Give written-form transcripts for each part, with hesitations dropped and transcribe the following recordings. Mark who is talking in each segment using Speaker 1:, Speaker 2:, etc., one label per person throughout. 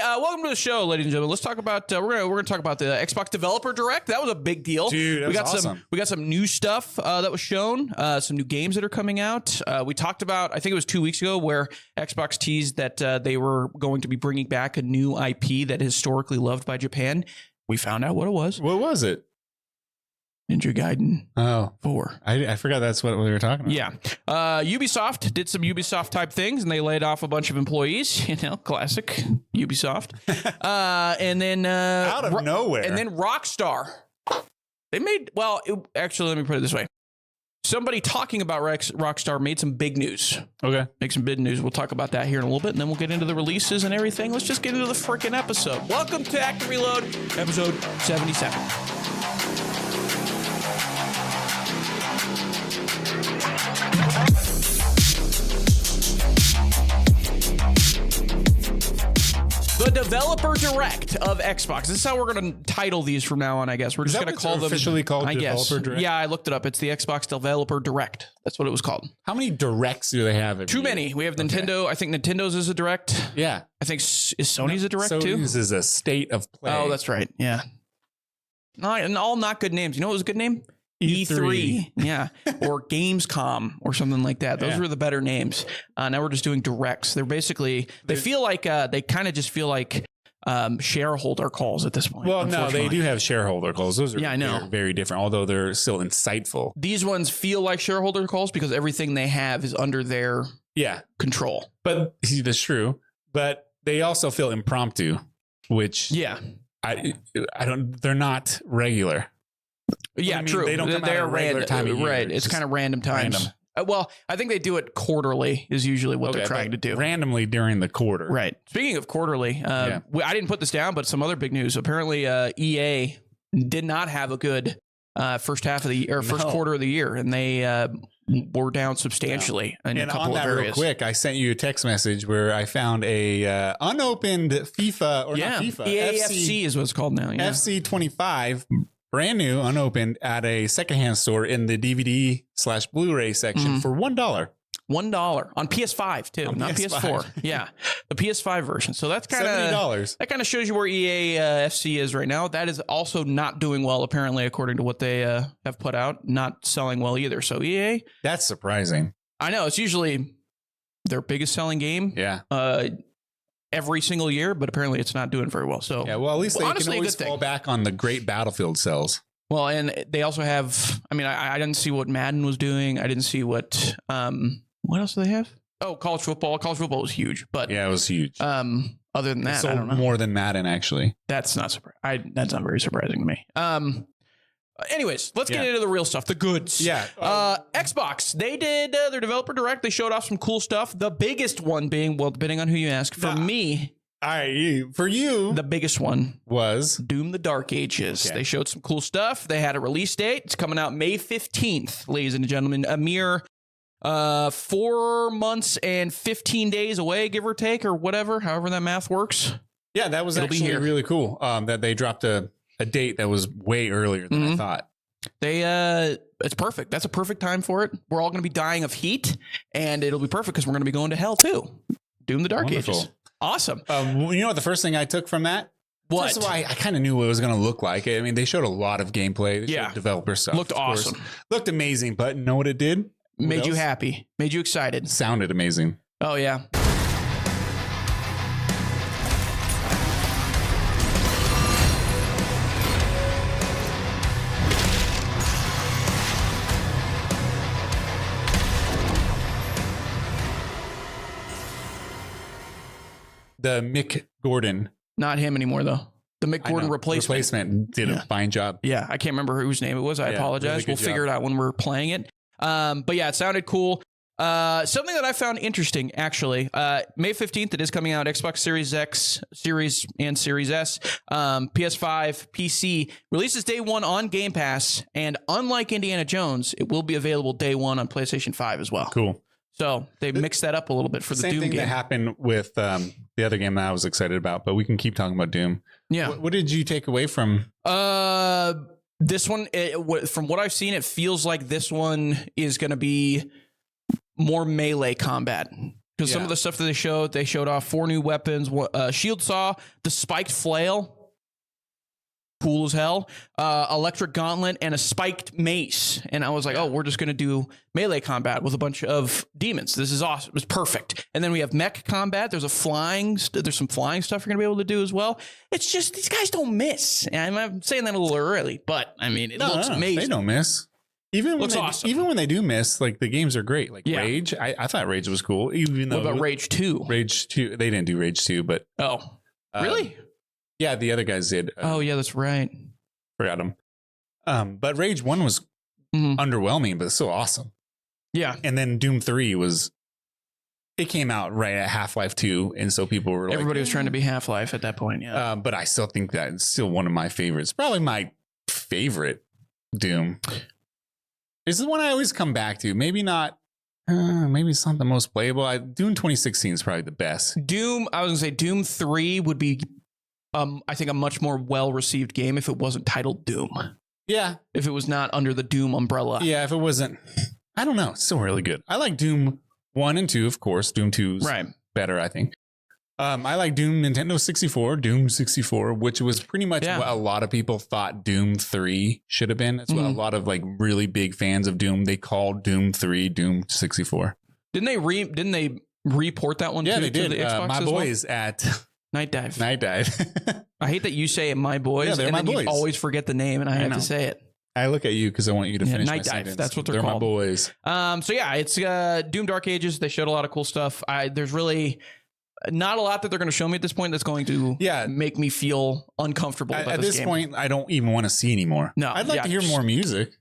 Speaker 1: welcome to the show, ladies and gentlemen. Let's talk about we're gonna talk about the Xbox Developer Direct. That was a big deal.
Speaker 2: Dude,
Speaker 1: we got some new stuff that was shown, some new games that are coming out. We talked about, I think it was 2 weeks ago, where Xbox teased that they were going to be bringing back a new IP that is historically loved by Japan. We found out what it was.
Speaker 2: What was it?
Speaker 1: Ninja Gaiden 4.
Speaker 2: I forgot that's what we were talking about.
Speaker 1: Yeah. Ubisoft did some Ubisoft type things, and they laid off a bunch of employees. Classic Ubisoft. And then
Speaker 2: out of nowhere.
Speaker 1: And then Rockstar. They made, actually, let me put it this way. Somebody talking about Rockstar made some big news.
Speaker 2: Okay.
Speaker 1: Make some big news. We'll talk about that here in a little bit, and then we'll get into the releases and everything. Let's just get into the freaking episode. Welcome to Active Reload, episode 77. The Developer Direct of Xbox. This is how we're going to title these from now on, I guess. We're just going to call them
Speaker 2: officially called
Speaker 1: Developer Direct. Yeah, I looked it up. It's the Xbox Developer Direct. That's what it was called.
Speaker 2: How many directs do they have?
Speaker 1: Too many. We have Nintendo. I think Nintendo's is a Direct.
Speaker 2: Yeah.
Speaker 1: I think is Sony's a Direct too?
Speaker 2: Sony's is a State of Play.
Speaker 1: Oh, that's right. Yeah. And all not good names. You know what was a good name?
Speaker 2: E3.
Speaker 1: Yeah. Or Gamescom or something like that. Those were the better names. Now we're just doing directs. They're basically, they feel like, they kind of just feel like shareholder calls at this point.
Speaker 2: Well, no, they do have shareholder calls. Those are
Speaker 1: I know.
Speaker 2: very, very different, although they're still insightful.
Speaker 1: These ones feel like shareholder calls because everything they have is under their control.
Speaker 2: But see, that's true. But they also feel impromptu, which I don't, they're not regular.
Speaker 1: Yeah,
Speaker 2: I mean,
Speaker 1: true.
Speaker 2: They don't come out at a regular time of year.
Speaker 1: Right. It's kind of random times. Well, I think they do it quarterly is usually what they're trying to do.
Speaker 2: Randomly during the quarter.
Speaker 1: Right. Speaking of quarterly, I didn't put this down, but some other big news. Apparently, EA did not have a good first half of the year, or first quarter of the year, and they were down substantially in a couple of areas.
Speaker 2: Real quick, I sent you a text message where I found a unopened FIFA or not FIFA.
Speaker 1: EAFC is what it's called now. Yeah.
Speaker 2: FC 25. Brand new, unopened, at a secondhand store in the DVD/Blu-ray section for $1.
Speaker 1: $1 on PS5 too, not PS4. Yeah, the PS5 version. So that's kind of $70. That kind of shows you where EA FC is right now. That is also not doing well, apparently, according to what they have put out. Not selling well either. So EA,
Speaker 2: that's surprising.
Speaker 1: I know it's usually their biggest selling game.
Speaker 2: Yeah.
Speaker 1: Every single year, but apparently it's not doing very well. So
Speaker 2: yeah, well, at least they can always fall back on the great Battlefield sales.
Speaker 1: Well, and they also have, I mean, I didn't see what Madden was doing. I didn't see what else do they have? Oh, college football. College football was huge, but
Speaker 2: yeah, it was huge.
Speaker 1: Other than that, I don't know.
Speaker 2: More than Madden, actually.
Speaker 1: That's not that's not very surprising to me. Anyways, let's get into the real stuff, the goods.
Speaker 2: Yeah.
Speaker 1: Xbox, they did their Developer Direct. They showed off some cool stuff. The biggest one being, well, depending on who you ask, for me,
Speaker 2: for you,
Speaker 1: the biggest one
Speaker 2: was
Speaker 1: Doom: The Dark Ages. Okay. They showed some cool stuff. They had a release date. It's coming out May 15th, ladies and gentlemen. A mere 4 months and 15 days away, give or take, or whatever, however that math works.
Speaker 2: Yeah, that was actually really cool that they dropped a date that was way earlier than I thought.
Speaker 1: It's perfect. That's a perfect time for it. We're all going to be dying of heat, and it'll be perfect because we're going to be going to hell too. Doom: The Dark Ages. Awesome.
Speaker 2: You know what the first thing I took from that?
Speaker 1: What?
Speaker 2: First of all, I kind of knew what it was going to look like. I mean, they showed a lot of gameplay. They showed developer stuff.
Speaker 1: Looked awesome.
Speaker 2: Looked amazing, but you know what it did?
Speaker 1: Made you happy. Made you excited.
Speaker 2: Sounded amazing.
Speaker 1: Oh, yeah.
Speaker 2: The Mick Gordon.
Speaker 1: Not him anymore, though. The Mick Gordon replacement
Speaker 2: did a fine job.
Speaker 1: Yeah, I can't remember whose name it was. I apologize. We'll figure it out when we're playing it. But yeah, it sounded cool. Something that I found interesting, actually, May 15th, it is coming out. Xbox Series X, Series and Series S, PS5, PC. Releases day one on Game Pass. And unlike Indiana Jones, it will be available day one on PlayStation 5 as well.
Speaker 2: Cool.
Speaker 1: So they mixed that up a little bit for the Doom game. Same thing
Speaker 2: that happened with the other game that I was excited about, but we can keep talking about Doom.
Speaker 1: Yeah.
Speaker 2: What did you take away from?
Speaker 1: This one, from what I've seen, it feels like this one is going to be more melee combat. Because some of the stuff that they showed off 4 new weapons, shield saw, the spiked flail. Cool as hell, electric gauntlet, and a spiked mace. And I was like, oh, we're just going to do melee combat with a bunch of demons. This is awesome. It's perfect. And then we have mech combat. There's some flying stuff you're going to be able to do as well. It's just, these guys don't miss. And I'm saying that a little early, but I mean, it looks amazing.
Speaker 2: They don't miss. Even when they do miss, like the games are great. Like Rage, I thought Rage was cool. Even though
Speaker 1: what about Rage 2?
Speaker 2: Rage 2, they didn't do Rage 2, but
Speaker 1: really?
Speaker 2: Yeah, the other guys did.
Speaker 1: Yeah, that's right.
Speaker 2: Forgot them. But Rage 1 was underwhelming, but still awesome.
Speaker 1: Yeah.
Speaker 2: And then Doom 3 it came out right at Half-Life 2. And so people were
Speaker 1: everybody was trying to be Half-Life at that point. Yeah.
Speaker 2: But I still think that it's still one of my favorites. Probably my favorite Doom. This is one I always come back to. Maybe not. Maybe it's not the most playable. Doom 2016 is probably the best.
Speaker 1: I was going to say Doom 3 would be I think a much more well-received game if it wasn't titled Doom.
Speaker 2: Yeah.
Speaker 1: If it was not under the Doom umbrella.
Speaker 2: Yeah, if it wasn't, I don't know. It's still really good. I like Doom 1 and 2, of course. Doom 2's better, I think. I like Doom Nintendo 64, Doom 64, which was pretty much what a lot of people thought Doom 3 should have been. That's what a lot of like really big fans of Doom, they called Doom 3 Doom 64.
Speaker 1: Didn't they report that one
Speaker 2: they
Speaker 1: to
Speaker 2: did.
Speaker 1: the Xbox
Speaker 2: my boys at
Speaker 1: Night Dive.
Speaker 2: I
Speaker 1: hate that you say it, my boys.
Speaker 2: Yeah, they're
Speaker 1: and
Speaker 2: my
Speaker 1: then
Speaker 2: boys.
Speaker 1: You always forget the name, and I have to say it.
Speaker 2: I look at you because I want you to finish
Speaker 1: Night
Speaker 2: my
Speaker 1: Dive.
Speaker 2: sentence.
Speaker 1: That's what they're called.
Speaker 2: My boys.
Speaker 1: So yeah, it's Doom Dark Ages. They showed a lot of cool stuff. There's really not a lot that they're going to show me at this point that's going to make me feel uncomfortable about
Speaker 2: at
Speaker 1: this
Speaker 2: this point. I don't even want to see anymore.
Speaker 1: No,
Speaker 2: I'd like to hear more music.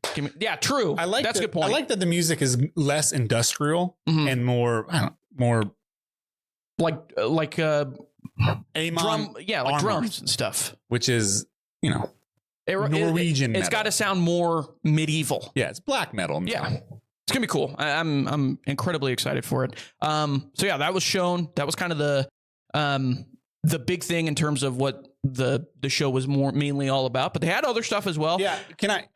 Speaker 1: True. That's a good point.
Speaker 2: I like that the music is less industrial and more. I don't know, more
Speaker 1: like
Speaker 2: Amon
Speaker 1: drums and stuff,
Speaker 2: which is Norwegian.
Speaker 1: It's got to sound more medieval.
Speaker 2: Yeah, it's black metal.
Speaker 1: Yeah, it's gonna be cool. I'm incredibly excited for it. So yeah, that was shown. That was kind of the big thing in terms of what the show was mainly all about. But they had other stuff as well.
Speaker 2: Yeah,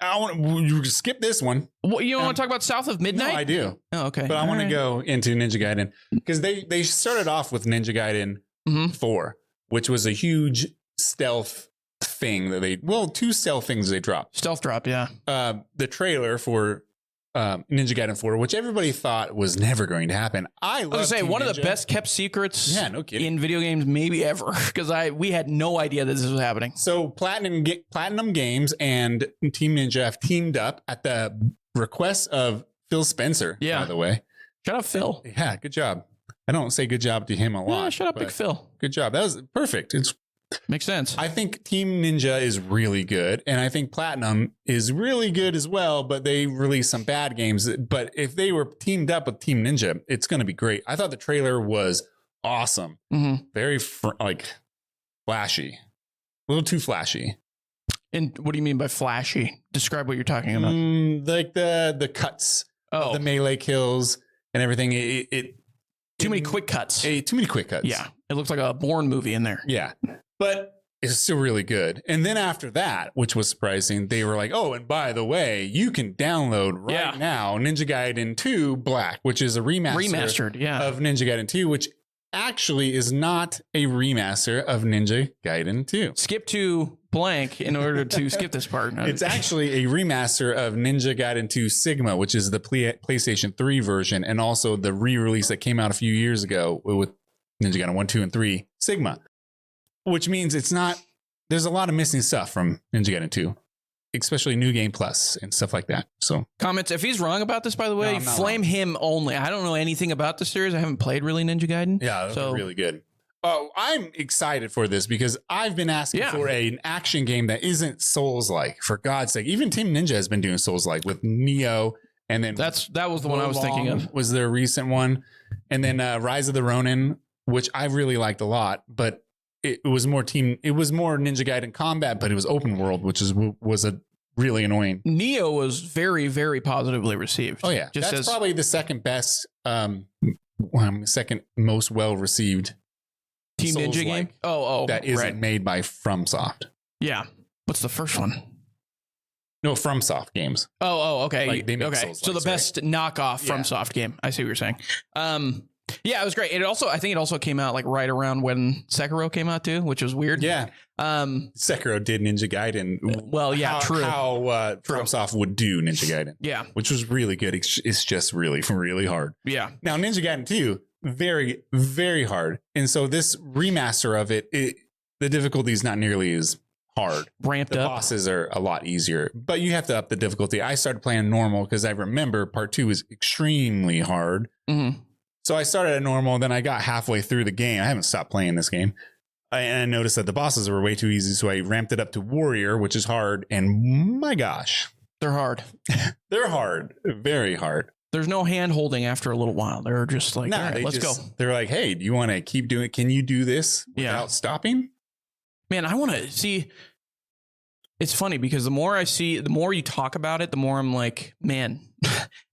Speaker 2: I want you skip this one.
Speaker 1: Well, you want to talk about South of Midnight?
Speaker 2: No, I do.
Speaker 1: Oh, okay.
Speaker 2: But I want to go into Ninja Gaiden because they started off with Ninja Gaiden 4, which was a huge stealth thing that two stealth things they dropped.
Speaker 1: Stealth drop, yeah.
Speaker 2: The trailer for Ninja Gaiden 4, which everybody thought was never going to happen. I was
Speaker 1: say one of the best kept secrets
Speaker 2: no kidding.
Speaker 1: In video games maybe ever, because we had no idea that this was happening.
Speaker 2: So Platinum Games and Team Ninja have teamed up at the request of Phil Spencer, by the way.
Speaker 1: Shout out Phil.
Speaker 2: Yeah, good job. I don't say good job to him a lot.
Speaker 1: Yeah, shut up, Big Phil.
Speaker 2: Good job. That was perfect.
Speaker 1: Makes sense.
Speaker 2: I think Team Ninja is really good, and I think Platinum is really good as well, but they released some bad games. But if they were teamed up with Team Ninja, it's going to be great. I thought the trailer was awesome. Very flashy. A little too flashy.
Speaker 1: And what do you mean by flashy? Describe what you're talking about.
Speaker 2: Like the cuts of the melee kills and everything.
Speaker 1: Too many quick cuts.
Speaker 2: Too many quick cuts.
Speaker 1: Yeah. It looks like a Bourne movie in there.
Speaker 2: Yeah. But it's still really good. And then after that, which was surprising, they were like, oh, and by the way, you can download right now Ninja Gaiden 2 Black, which is a remastered of Ninja Gaiden 2, which actually is not a remaster of Ninja Gaiden 2.
Speaker 1: Skip to blank in order to skip this part.
Speaker 2: It's actually a remaster of Ninja Gaiden 2 Sigma, which is the PlayStation 3 version, and also the re-release that came out a few years ago with Ninja Gaiden 1, 2, and 3 Sigma. Which means there's a lot of missing stuff from Ninja Gaiden 2, especially New Game Plus and stuff like that. So
Speaker 1: comments, if he's wrong about this, by the way, flame him only. I don't know anything about the series. I haven't played really Ninja Gaiden.
Speaker 2: Yeah, that's really good. Oh, I'm excited for this because I've been asking for an action game that isn't Souls-like. For God's sake, even Team Ninja has been doing Souls-like with Neo, and then
Speaker 1: that was the one I was thinking of.
Speaker 2: Was their recent one, and then Rise of the Ronin, which I really liked a lot, but it was more Ninja Gaiden combat, but it was open world, which was a really annoying.
Speaker 1: Neo was very, very positively received.
Speaker 2: Oh yeah, that's probably the second best, second most well received
Speaker 1: Team Ninja game.
Speaker 2: That isn't made by FromSoft.
Speaker 1: Yeah, what's the first one?
Speaker 2: No, FromSoft games.
Speaker 1: Okay.
Speaker 2: Like they make
Speaker 1: okay. So the best knockoff FromSoft game. I see what you're saying. Yeah, it was great. I think it also came out like right around when Sekiro came out too, which was weird.
Speaker 2: Yeah. Sekiro did Ninja Gaiden.
Speaker 1: Well, yeah,
Speaker 2: true. How FromSoft would do Ninja Gaiden.
Speaker 1: Yeah.
Speaker 2: Which was really good. It's just really, really hard.
Speaker 1: Yeah.
Speaker 2: Now, Ninja Gaiden 2, very, very hard. And so this remaster of it, the difficulty is not nearly as hard.
Speaker 1: Ramped up.
Speaker 2: The bosses are a lot easier, but you have to up the difficulty. I started playing normal because I remember part 2 is extremely hard.
Speaker 1: Mm-hmm.
Speaker 2: So I started at normal, then I got halfway through the game. I haven't stopped playing this game. And I noticed that the bosses were way too easy. So I ramped it up to Warrior, which is hard. And my gosh.
Speaker 1: They're hard.
Speaker 2: They're hard. Very hard.
Speaker 1: There's no hand holding after a little while. They're just like, all right, let's go.
Speaker 2: They're like, hey, do you want to keep doing it? Can you do this without stopping?
Speaker 1: Man, I want to see. It's funny because the more you talk about it, the more I'm like, man,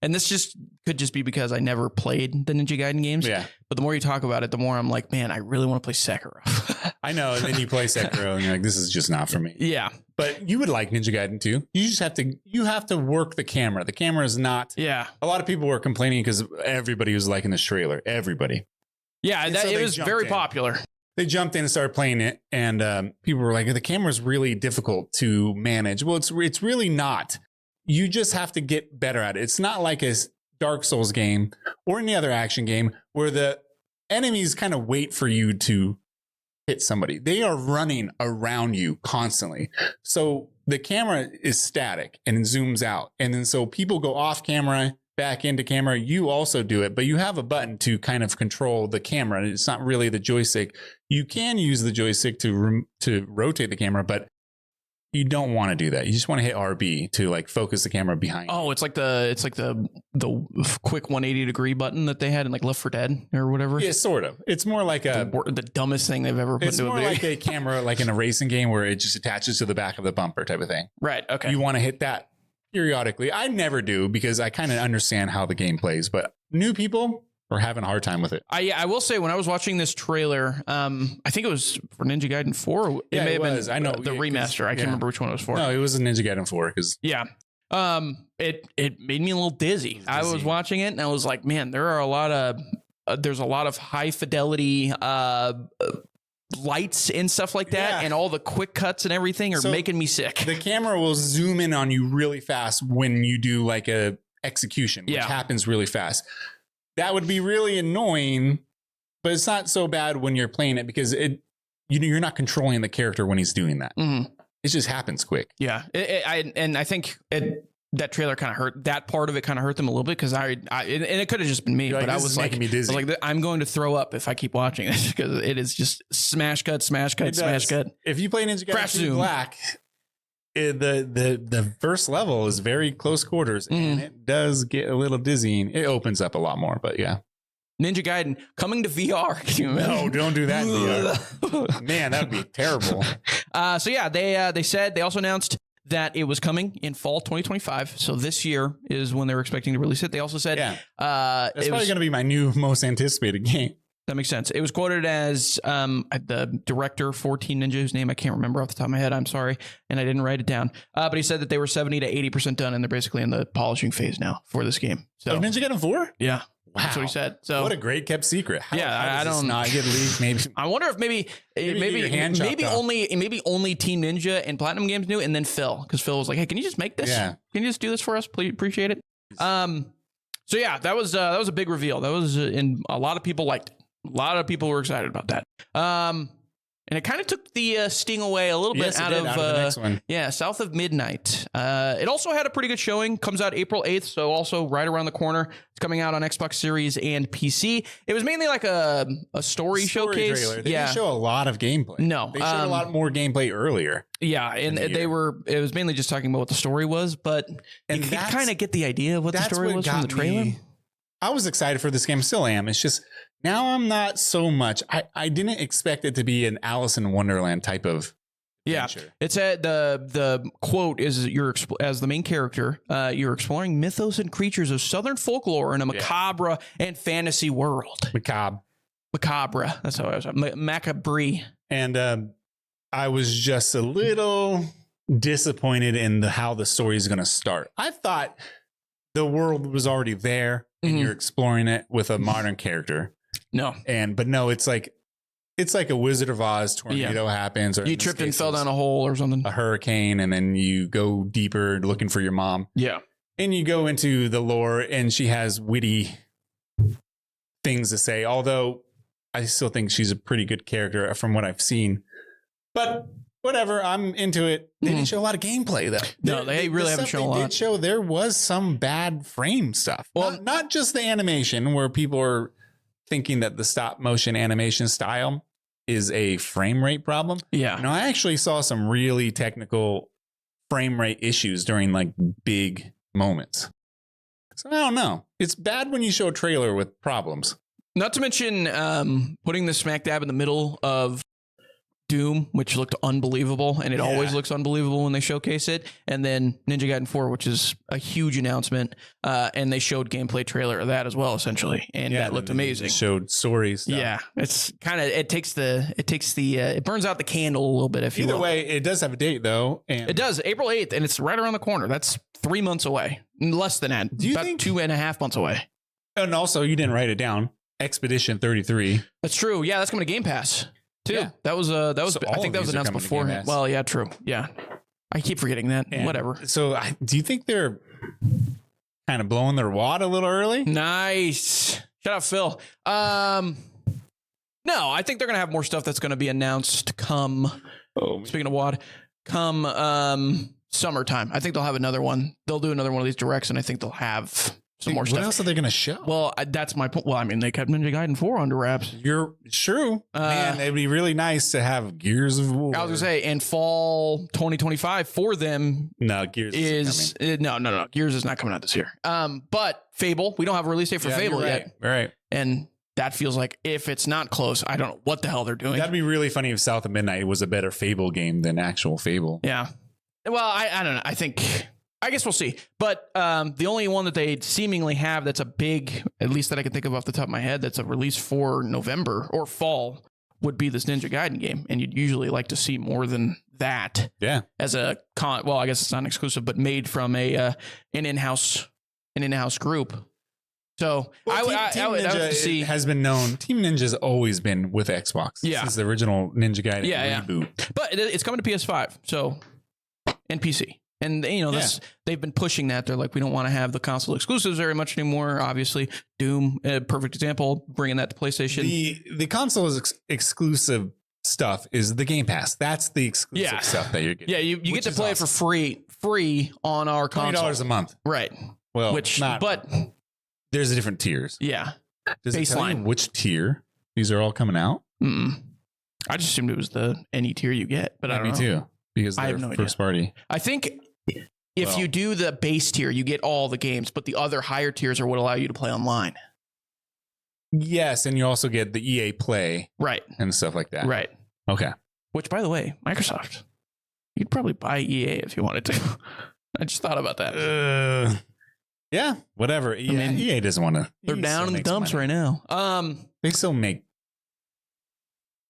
Speaker 1: and this could just be because I never played the Ninja Gaiden games.
Speaker 2: Yeah.
Speaker 1: But the more you talk about it, the more I'm like, man, I really want to play Sekiro.
Speaker 2: I know. And then you play Sekiro and you're like, this is just not for me.
Speaker 1: Yeah.
Speaker 2: But you would like Ninja Gaiden too. You just have to work the camera. The camera is not.
Speaker 1: Yeah.
Speaker 2: A lot of people were complaining because everybody was liking this trailer. Everybody.
Speaker 1: Yeah. It was very popular.
Speaker 2: They jumped in and started playing it, and people were like, the camera's really difficult to manage. Well, it's really not. You just have to get better at it. It's not like a Dark Souls game or any other action game where the enemies kind of wait for you to hit somebody. They are running around you constantly. So the camera is static and it zooms out. And then so people go off camera, back into camera. You also do it, but you have a button to kind of control the camera. It's not really the joystick. You can use the joystick to rotate the camera, but you don't want to do that. You just want to hit RB to like focus the camera behind.
Speaker 1: Oh, it's like the quick 180 degree button that they had in like Left 4 Dead or whatever.
Speaker 2: Yeah, sort of. It's more like
Speaker 1: the dumbest thing they've ever put into a video.
Speaker 2: It's more like a camera, like in a racing game where it just attaches to the back of the bumper type of thing.
Speaker 1: Right. Okay.
Speaker 2: You want to hit that periodically. I never do because I kind of understand how the game plays, but new people are having a hard time with it.
Speaker 1: I will say when I was watching this trailer, I think it was for Ninja Gaiden 4. It may have been
Speaker 2: I know
Speaker 1: the remaster. I can't remember which one it was for.
Speaker 2: No, it was a Ninja Gaiden 4 because
Speaker 1: it made me a little dizzy. I was watching it and I was like, man, there's a lot of high fidelity lights and stuff like that, and all the quick cuts and everything are making me sick.
Speaker 2: The camera will zoom in on you really fast when you do like a execution, which happens really fast. That would be really annoying, but it's not so bad when you're playing it because you're not controlling the character when he's doing that. Mm-hmm. It just happens quick.
Speaker 1: Yeah, I think that trailer kind of hurt. That part of it kind of hurt them a little bit because and it could have just been me, but I was like, I'm going to throw up if I keep watching it because it is just smash cut, smash cut, smash cut.
Speaker 2: If you play Ninja Gaiden 2 Black, the first level is very close quarters and it does get a little dizzying. It opens up a lot more, but yeah.
Speaker 1: Ninja Gaiden coming to VR. Can you imagine?
Speaker 2: No, don't do that in VR. Man, that would be terrible.
Speaker 1: So yeah, they also announced that it was coming in fall 2025. So this year is when they were expecting to release it. They also said,
Speaker 2: that's probably going to be my new most anticipated game.
Speaker 1: That makes sense. It was quoted as the director for Teen Ninja, whose name I can't remember off the top of my head. I'm sorry. And I didn't write it down. But he said that they were 70 to 80% done and they're basically in the polishing phase now for this game. So
Speaker 2: Ninja Gaiden 4?
Speaker 1: Yeah.
Speaker 2: Wow.
Speaker 1: That's what he said. So
Speaker 2: what a great kept secret. How
Speaker 1: I don't
Speaker 2: not get leaked. Maybe
Speaker 1: I wonder if maybe only Team Ninja and Platinum Games knew, and then Phil, because Phil was like, "Hey, can you just make this?
Speaker 2: Yeah.
Speaker 1: Can you just do this for us? Please, appreciate it." So yeah, that was a big reveal. That was and a lot of people liked it. A lot of people were excited about that. And it kind of took the sting away a little bit out of the next one. Yeah, South of Midnight. It also had a pretty good showing. Comes out April 8th, so also right around the corner. It's coming out on Xbox Series and PC. It was mainly like a story showcase.
Speaker 2: Trailer. They didn't show a lot of gameplay.
Speaker 1: No.
Speaker 2: They showed a lot more gameplay earlier.
Speaker 1: Yeah, and it was mainly just talking about what the story was, but you could kind of get the idea of what the story was from the trailer.
Speaker 2: I was excited for this game, still am. It's just now I'm not so much. I didn't expect it to be an Alice in Wonderland type of adventure.
Speaker 1: It's the quote is as the main character, you're exploring mythos and creatures of Southern folklore in a macabre and fantasy world. Macabre. That's how I was. Macabre.
Speaker 2: And I was just a little disappointed in how the story is going to start. I thought the world was already there and you're exploring it with a modern character.
Speaker 1: No.
Speaker 2: But no, it's like a Wizard of Oz tornado happens, or
Speaker 1: you tripped and fell down a hole or something,
Speaker 2: a hurricane, and then you go deeper looking for your mom.
Speaker 1: Yeah.
Speaker 2: And you go into the lore, and she has witty things to say, although I still think she's a pretty good character from what I've seen. But whatever, I'm into it. They didn't show a lot of gameplay, though.
Speaker 1: No, they really haven't shown a lot.
Speaker 2: They did show there was some bad frame stuff. Well, not just the animation, where people are thinking that the stop motion animation style is a frame rate problem.
Speaker 1: Yeah.
Speaker 2: No, I actually saw some really technical frame rate issues during like big moments. So I don't know. It's bad when you show a trailer with problems.
Speaker 1: Not to mention putting the smack dab in the middle of Doom, which looked unbelievable, and it always looks unbelievable when they showcase it. And then Ninja Gaiden 4, which is a huge announcement, and they showed gameplay trailer of that as well, essentially, and that looked amazing.
Speaker 2: Showed stories.
Speaker 1: Yeah, it's kind of it burns out the candle a little bit. If you will.
Speaker 2: Either way, it does have a date though, and
Speaker 1: it does April 8th, and it's right around the corner. That's 3 months away, less than that.
Speaker 2: Do you
Speaker 1: about
Speaker 2: think
Speaker 1: 2.5 months away?
Speaker 2: And also, you didn't write it down. Expedition 33.
Speaker 1: That's true. Yeah, that's coming to Game Pass too. Yeah. That was so I think that was announced beforehand. Well, yeah, true. Yeah, I keep forgetting that. And whatever.
Speaker 2: So, do you think they're kind of blowing their wad a little early?
Speaker 1: Nice. Shout out Phil. No, I think they're gonna have more stuff that's gonna be announced come. Speaking of wad, come summertime. I think they'll have another one. They'll do another one of these directs, and I think they'll have some more stuff.
Speaker 2: What else are they going to show?
Speaker 1: Well, that's my point. Well, I mean, they kept Ninja Gaiden 4 under wraps.
Speaker 2: It's true. Man, it'd be really nice to have Gears of War.
Speaker 1: I was going to say, and fall 2025 for them.
Speaker 2: No, Gears is
Speaker 1: no. Gears is not coming out this year. But Fable, we don't have a release date for Fable yet.
Speaker 2: Right.
Speaker 1: And that feels like if it's not close, I don't know what the hell they're doing.
Speaker 2: That'd be really funny if South of Midnight was a better Fable game than actual Fable.
Speaker 1: Yeah. Well, I don't know. I guess we'll see. But the only one that they seemingly have that's a big, at least that I can think of off the top of my head, that's a release for November or fall would be this Ninja Gaiden game. And you'd usually like to see more than that. Yeah. As a well, I guess it's not exclusive, but made from an in-house group. So
Speaker 2: I would have to see. It has been known. Team Ninja's always been with Xbox. Yeah. Since the original Ninja Gaiden reboot.
Speaker 1: But it's coming to PS5. So, and PC. And, they've been pushing that. They're like, we don't want to have the console exclusives very much anymore. Obviously, Doom, a perfect example, bringing that to PlayStation.
Speaker 2: The console exclusive stuff is the Game Pass. That's the exclusive stuff that you're getting.
Speaker 1: Yeah, you get to play it for free on our console.
Speaker 2: $20 a month.
Speaker 1: Right.
Speaker 2: Well, but there's a different tiers.
Speaker 1: Yeah.
Speaker 2: Does it tell you which tier these are all coming out?
Speaker 1: I just assumed it was the any tier you get, but I don't know. Me too.
Speaker 2: Because they're first party.
Speaker 1: I think if you do the base tier, you get all the games, but the other higher tiers are what allow you to play online.
Speaker 2: Yes, and you also get the EA Play.
Speaker 1: Right.
Speaker 2: And stuff like that.
Speaker 1: Right.
Speaker 2: Okay.
Speaker 1: Which, by the way, Microsoft, you'd probably buy EA if you wanted to. I just thought about that.
Speaker 2: Yeah, whatever. EA doesn't want to.
Speaker 1: They're down in the dumps right now.
Speaker 2: They still make.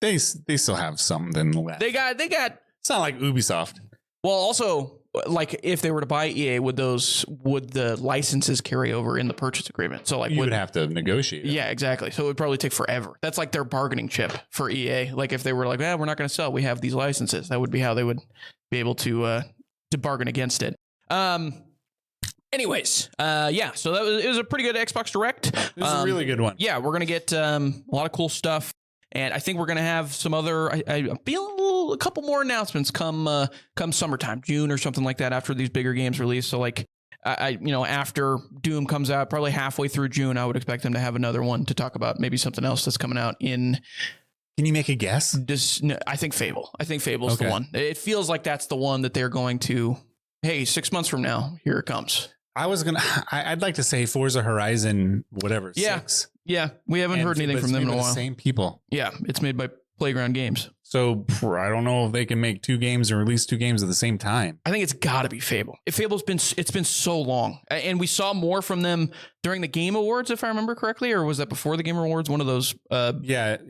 Speaker 2: They still have something left.
Speaker 1: They got.
Speaker 2: It's not like Ubisoft.
Speaker 1: Well, also, like if they were to buy EA, would the licenses carry over in the purchase agreement? So like
Speaker 2: you would have to negotiate.
Speaker 1: Yeah, exactly. So it would probably take forever. That's like their bargaining chip for EA. Like if they were like, we're not going to sell. We have these licenses. That would be how they would be able to bargain against it. Anyways, so it was a pretty good Xbox Direct.
Speaker 2: It was a really good one.
Speaker 1: Yeah, we're going to get a lot of cool stuff. And I think we're going to have some other, I feel a couple more announcements come summertime, June or something like that after these bigger games release. So like, after Doom comes out, probably halfway through June, I would expect them to have another one to talk about, maybe something else that's coming out in.
Speaker 2: Can you make a guess?
Speaker 1: I think Fable. I think Fable's the one. It feels like that's the one that they're going to, hey, 6 months from now, here it comes.
Speaker 2: I'd like to say Forza Horizon, whatever.
Speaker 1: Yeah.
Speaker 2: 6.
Speaker 1: Yeah. We haven't heard anything from them in a while.
Speaker 2: Same people.
Speaker 1: Yeah. It's made by Playground Games.
Speaker 2: So I don't know if they can make 2 games or release 2 games at the same time.
Speaker 1: I think it's got to be Fable. It's been so long, and we saw more from them during the Game Awards, if I remember correctly, or was that before the Game Awards? One of those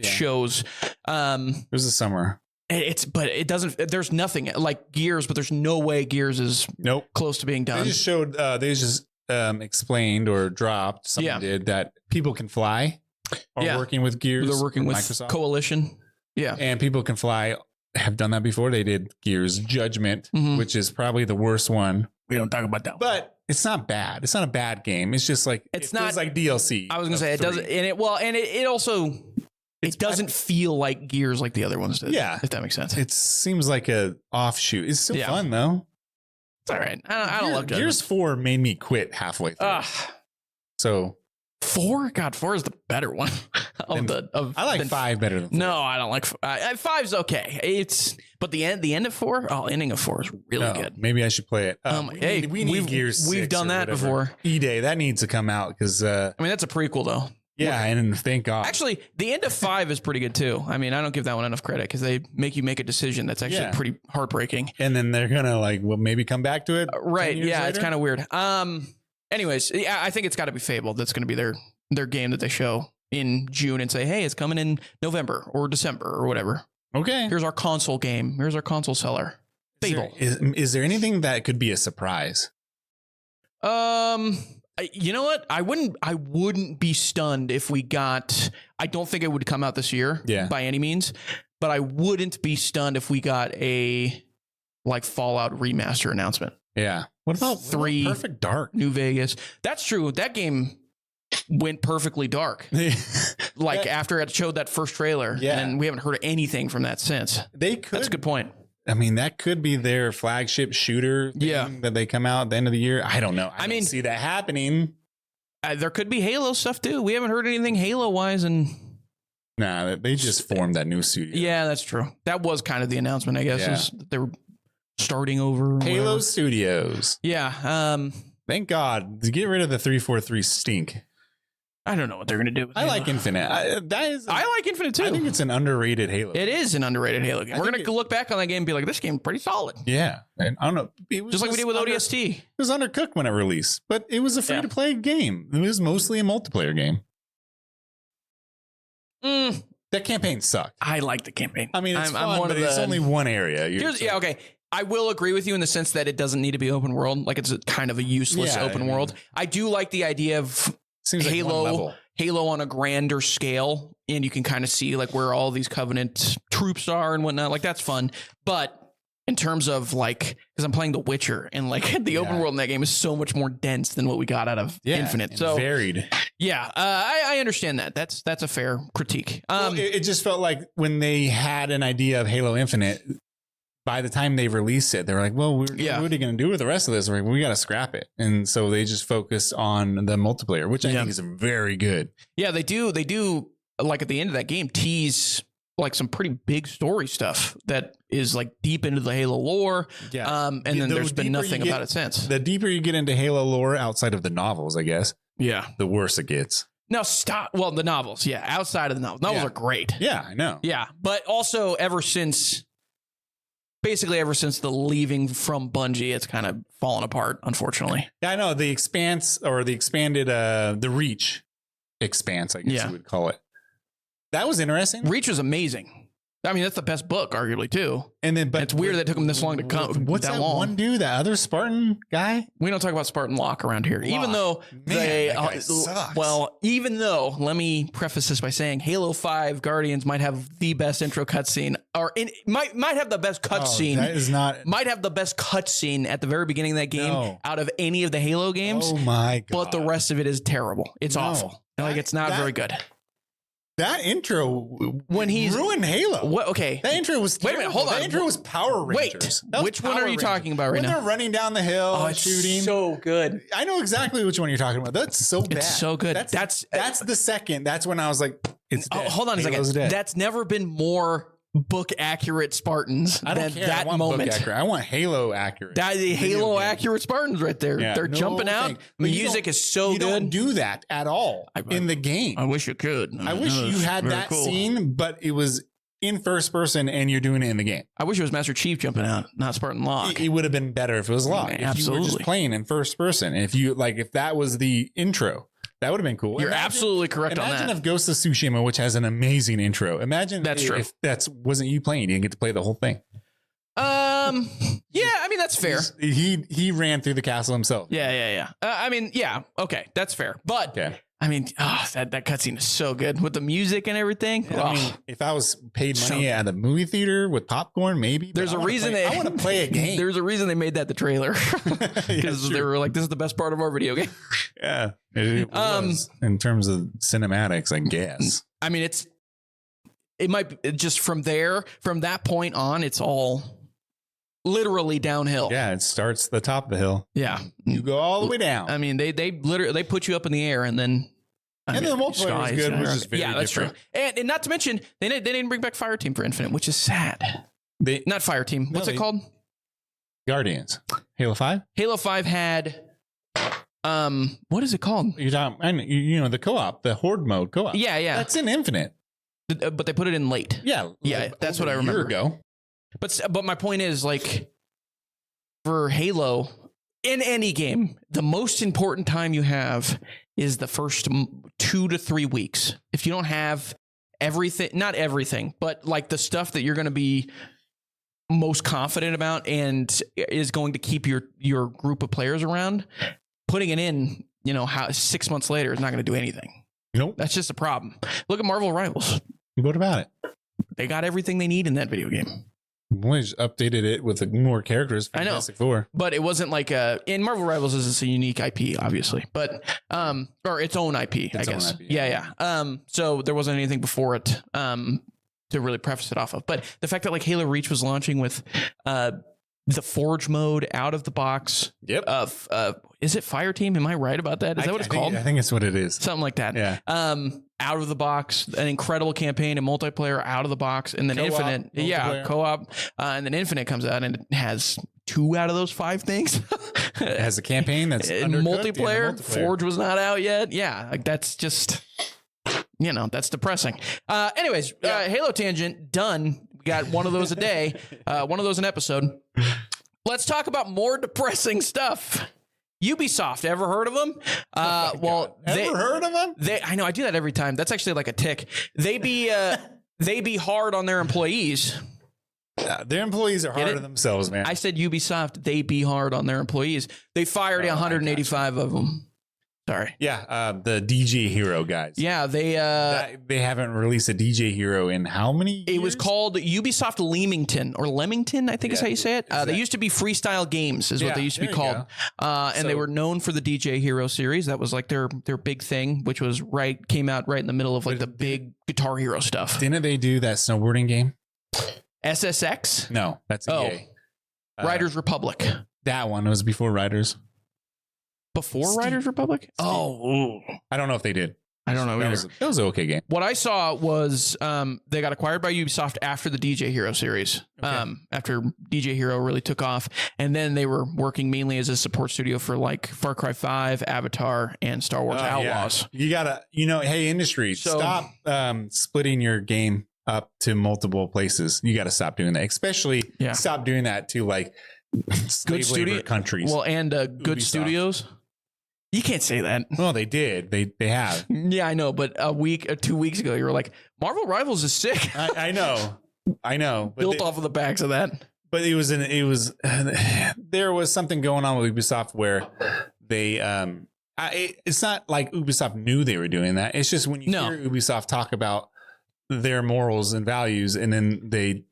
Speaker 1: shows.
Speaker 2: It was the summer.
Speaker 1: But it doesn't. There's nothing like Gears, but there's no way Gears is close to being done.
Speaker 2: They just showed. They just explained or dropped. Someone did that people can fly are working with Gears.
Speaker 1: They're working with
Speaker 2: Microsoft.
Speaker 1: Coalition. Yeah.
Speaker 2: And People Can Fly have done that before. They did Gears Judgment, which is probably the worst one.
Speaker 1: We don't talk about that one.
Speaker 2: But it's not bad. It's not a bad game. It's just like it feels like DLC.
Speaker 1: I was gonna say it doesn't, and it also doesn't feel like Gears like the other ones did.
Speaker 2: Yeah,
Speaker 1: if that makes sense.
Speaker 2: It seems like a offshoot. It's still fun though.
Speaker 1: It's all right. I don't love
Speaker 2: Gears 4 made me quit halfway through. So
Speaker 1: 4, God, 4 is the better one.
Speaker 2: I like 5 better than 4.
Speaker 1: No, I don't like 5's okay. But the end of 4, ending of 4 is really good.
Speaker 2: Maybe I should play it. We need Gears 6
Speaker 1: we've done that before.
Speaker 2: E-Day, that needs to come out because
Speaker 1: that's a prequel though.
Speaker 2: Yeah, and thank God.
Speaker 1: Actually, the end of 5 is pretty good too. I mean, I don't give that one enough credit because they make you make a decision that's actually pretty heartbreaking.
Speaker 2: And then they're gonna maybe come back to it.
Speaker 1: Right? Yeah, later? It's kind of weird. Anyways, I think it's got to be Fable. That's going to be their game that they show in June and say, hey, it's coming in November or December or whatever.
Speaker 2: Okay.
Speaker 1: Here's our console game. Here's our console seller. Fable.
Speaker 2: Is there anything that could be a surprise?
Speaker 1: You know what? I wouldn't be stunned if we got, I don't think it would come out this year by any means, but I wouldn't be stunned if we got a Fallout remaster announcement.
Speaker 2: Yeah. What about
Speaker 1: 3
Speaker 2: Perfect Dark?
Speaker 1: New Vegas. That's true. That game went perfectly dark. After it showed that first trailer. Yeah. And we haven't heard anything from that since. That's a good point.
Speaker 2: I mean, that could be their flagship shooter thing that they come out at the end of the year. I don't know. I don't see that happening.
Speaker 1: There could be Halo stuff too. We haven't heard anything Halo-wise.
Speaker 2: Nah, they just formed that new studio.
Speaker 1: Yeah, that's true. That was kind of the announcement, I guess. Yeah. They were starting over.
Speaker 2: Halo Studios.
Speaker 1: Yeah.
Speaker 2: Thank God. To get rid of the 343 stink.
Speaker 1: I don't know what they're going to do with
Speaker 2: Halo. Like Infinite. I
Speaker 1: like Infinite too.
Speaker 2: I think it's an underrated Halo.
Speaker 1: It is an underrated Halo game. We're going to look back on that game and be like, this game is pretty solid.
Speaker 2: Yeah. And I don't know. It was
Speaker 1: just like we did with ODST.
Speaker 2: It was undercooked when it released, but it was a free-to-play game. It was mostly a multiplayer game. That campaign sucked.
Speaker 1: I like the campaign.
Speaker 2: I mean, it's fun, but it's only one area.
Speaker 1: Okay. I will agree with you in the sense that it doesn't need to be open world. Like, it's kind of a useless open world. I do like the idea of Halo on a grander scale, and you can kind of see where all these Covenant troops are and whatnot. That's fun. But in terms of because I'm playing The Witcher, and the open world in that game is so much more dense than what we got out of Infinite. So
Speaker 2: varied.
Speaker 1: Yeah, I understand that. That's a fair critique.
Speaker 2: It just felt like when they had an idea of Halo Infinite, by the time they released it, they were like, well, what are you going to do with the rest of this? We're like, we got to scrap it. And so they just focused on the multiplayer, which I think is very good. Yeah, they do. They do, at the end of that game, tease some pretty big story stuff that is deep into the Halo lore. Yeah. And then there's been nothing about it since. The deeper you get into Halo lore outside of the novels, I guess. Yeah. The worse it gets. No, stop. Well, the novels. Yeah. Outside of the novels. Novels are great. Yeah, I know. Yeah. But also basically ever since the leaving from Bungie, it's kind of fallen apart, unfortunately. Yeah, I know. The Expanse, or the expanded, the Reach Expanse, I guess you would call it. That was interesting. Reach was amazing. I mean, that's the best book, arguably, too. And then, but it's weird that it took them this long to come. What's that long. One dude, that other Spartan guy? We don't talk about Spartan Locke around here, even though that guy sucks. Well, even though, let me preface this by saying, Halo 5 Guardians might have the best intro cutscene, or might have the best cutscene. That is not. Might have the best cutscene at the very beginning of that game out of any of the Halo games. Oh my god! But the rest of it is terrible. It's awful. It's not very good. That intro when he's ruined Halo. What? Okay, that intro was terrible. Wait a minute, hold on. That intro was Power Rangers. Wait, which one are you talking about right now? When they're running down the hill, and shooting. So good. I know exactly which one you're talking about. That's so bad. It's so good. That's the second. That's when I was like, it's dead. Hold on a second. That's never been more book accurate Spartans than that moment. I want Halo accurate. The Halo accurate Spartans right there. Yeah, they're jumping out. The music is so good. You don't do that at all in the game. I wish you could. I wish you had that scene, but it was in first person and you're doing it in the game. I wish it was Master Chief jumping out, not Spartan Locke. It would have been better if it was Locke. If you were just playing in first person. If that was the intro. That would have been coul. You're absolutely correct on that. Imagine if Ghost of Tsushima, which has an amazing intro. Imagine if that wasn't you playing. You didn't get to play the whole thing. Yeah, I mean, that's fair. He ran through the castle himself. Yeah. I mean, yeah, okay, that's fair. But
Speaker 1: I mean, that cutscene is so good with the music and everything.
Speaker 2: I mean, if I was paid money at a movie theater with popcorn, maybe.
Speaker 1: There's a reason
Speaker 2: I want to play a game.
Speaker 1: There's a reason they made that the trailer because they were like, "This is the best part of our video game."
Speaker 2: Yeah, it was, in terms of cinematics, I guess.
Speaker 1: I mean, it might be just from that point on, it's all literally downhill.
Speaker 2: Yeah, it starts the top of the hill.
Speaker 1: Yeah,
Speaker 2: you go all the way down.
Speaker 1: I mean, they literally put you up in the air and then.
Speaker 2: The multiplayer is good, which is very
Speaker 1: that's
Speaker 2: different.
Speaker 1: True. And not to mention, they didn't bring back Fireteam for Infinite, which is sad. Not Fireteam. What's it called?
Speaker 2: Guardians. Halo 5?
Speaker 1: Halo 5 had, what is it called?
Speaker 2: You're talking, the co-op, the Horde mode co-op.
Speaker 1: Yeah.
Speaker 2: That's in Infinite.
Speaker 1: But they put it in late.
Speaker 2: Yeah.
Speaker 1: That's what I remember.
Speaker 2: A year ago. But
Speaker 1: my point is, like, for Halo, in any game, the most important time you have is the first 2 to 3 weeks. If you don't have everything, not everything, but like the stuff that you're going to be most confident about and is going to keep your group of players around, putting it in, 6 months later is not going to do anything.
Speaker 2: Nope.
Speaker 1: That's just a problem. Look at Marvel Rivals.
Speaker 2: What about it?
Speaker 1: They got everything they need in that video game.
Speaker 2: We just updated it with more characters.
Speaker 1: Fantastic Four, but it wasn't like in Marvel Rivals is a unique IP, obviously, but or its own IP, I guess. Yeah. So there wasn't anything before it to really preface it off of. But the fact that like Halo Reach was launching with the Forge mode out of the box.
Speaker 2: Yep.
Speaker 1: Is it Fireteam? Am I right about that? Is that what it's called?
Speaker 2: I think it's what it is.
Speaker 1: Something like that.
Speaker 2: Yeah.
Speaker 1: Out of the box, an incredible campaign and multiplayer out of the box, and then Infinite, co-op, and then Infinite comes out and it has 2 out of those 5 things.
Speaker 2: It has a campaign that's
Speaker 1: multiplayer. Forge was not out yet. Yeah, like that's just that's depressing. Anyways, Halo tangent done. We got one of those a day, one of those an episode. Let's talk about more depressing stuff. Ubisoft, ever heard of them?
Speaker 2: Ever heard of them?
Speaker 1: I know I do that every time. That's actually like a tick. They be hard on their employees.
Speaker 2: Their employees are hard on themselves, man.
Speaker 1: I said Ubisoft, they be hard on their employees. They fired 185 of them. Sorry.
Speaker 2: Yeah, the DJ Hero guys.
Speaker 1: Yeah, they
Speaker 2: haven't released a DJ Hero in how many years?
Speaker 1: It was called Ubisoft Leamington or Leamington, I think is how you say it. They used to be Freestyle Games is what they used to be called. And they were known for the DJ Hero series. That was like their big thing, which was came out right in the middle of like the big Guitar Hero stuff.
Speaker 2: Didn't they do that snowboarding game?
Speaker 1: SSX?
Speaker 2: No, that's EA.
Speaker 1: Riders Republic.
Speaker 2: That one was before Riders.
Speaker 1: Before Riders Republic?
Speaker 2: Oh, I don't know if they did.
Speaker 1: I don't know either.
Speaker 2: That was an okay game.
Speaker 1: What I saw was they got acquired by Ubisoft after the DJ Hero series. Okay. After DJ Hero really took off, and then they were working mainly as a support studio for like Far Cry 5, Avatar, and Star Wars Outlaws.
Speaker 2: Yeah. You gotta, hey, industry, stop splitting your game up to multiple places. You got to stop doing that. Especially stop doing that to like slave labor countries.
Speaker 1: Well, and good Ubisoft. Studios. You can't say that.
Speaker 2: Well, they did. They have.
Speaker 1: Yeah, I know. But a week or 2 weeks ago, you were like, Marvel Rivals is sick.
Speaker 2: I know.
Speaker 1: Built off of the backs of that.
Speaker 2: But there was something going on with Ubisoft where they, it's not like Ubisoft knew they were doing that. It's just when you hear Ubisoft talk about their morals and values, and then they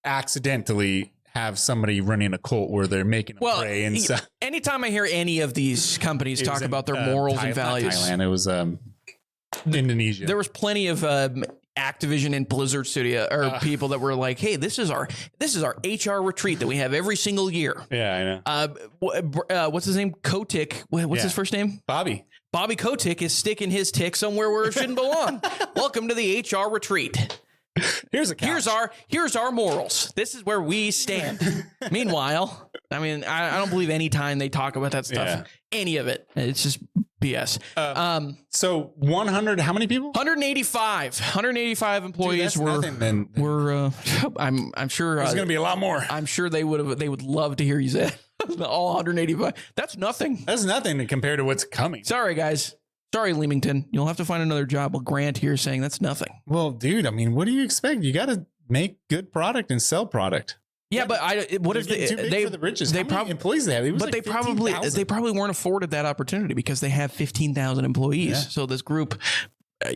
Speaker 2: accidentally have somebody running a cult where they're making them pray and stuff.
Speaker 1: Anytime I hear any of these companies talk about their morals and values,
Speaker 2: Thailand, it was Indonesia.
Speaker 1: There was plenty of Activision and Blizzard studio or people that were like, "Hey, this is our HR retreat that we have every single year."
Speaker 2: Yeah, I
Speaker 1: know. What's his name? Kotick. What's his first name?
Speaker 2: Bobby.
Speaker 1: Bobby Kotick is sticking his tick somewhere where it shouldn't belong. Welcome to the HR retreat.
Speaker 2: Here's a couch.
Speaker 1: Here's our morals. This is where we stand. Meanwhile, I mean, I don't believe any time they talk about that stuff, any of it. It's just BS.
Speaker 2: So 100, how many people?
Speaker 1: 185 employees.
Speaker 2: Dude,
Speaker 1: were I'm sure
Speaker 2: there's going to be a lot more.
Speaker 1: I'm sure they would love to hear you say all 185. That's nothing.
Speaker 2: That's nothing compared to what's coming.
Speaker 1: Sorry, guys. Sorry, Leamington. You'll have to find another job. Well, Grant here saying that's nothing.
Speaker 2: Well, dude, I mean, what do you expect? You got to make good product and sell product.
Speaker 1: Yeah, but what if
Speaker 2: they for the riches?
Speaker 1: They probably
Speaker 2: employees they have,
Speaker 1: but like they probably weren't afforded that opportunity because they have 15,000 employees. Yeah. So this group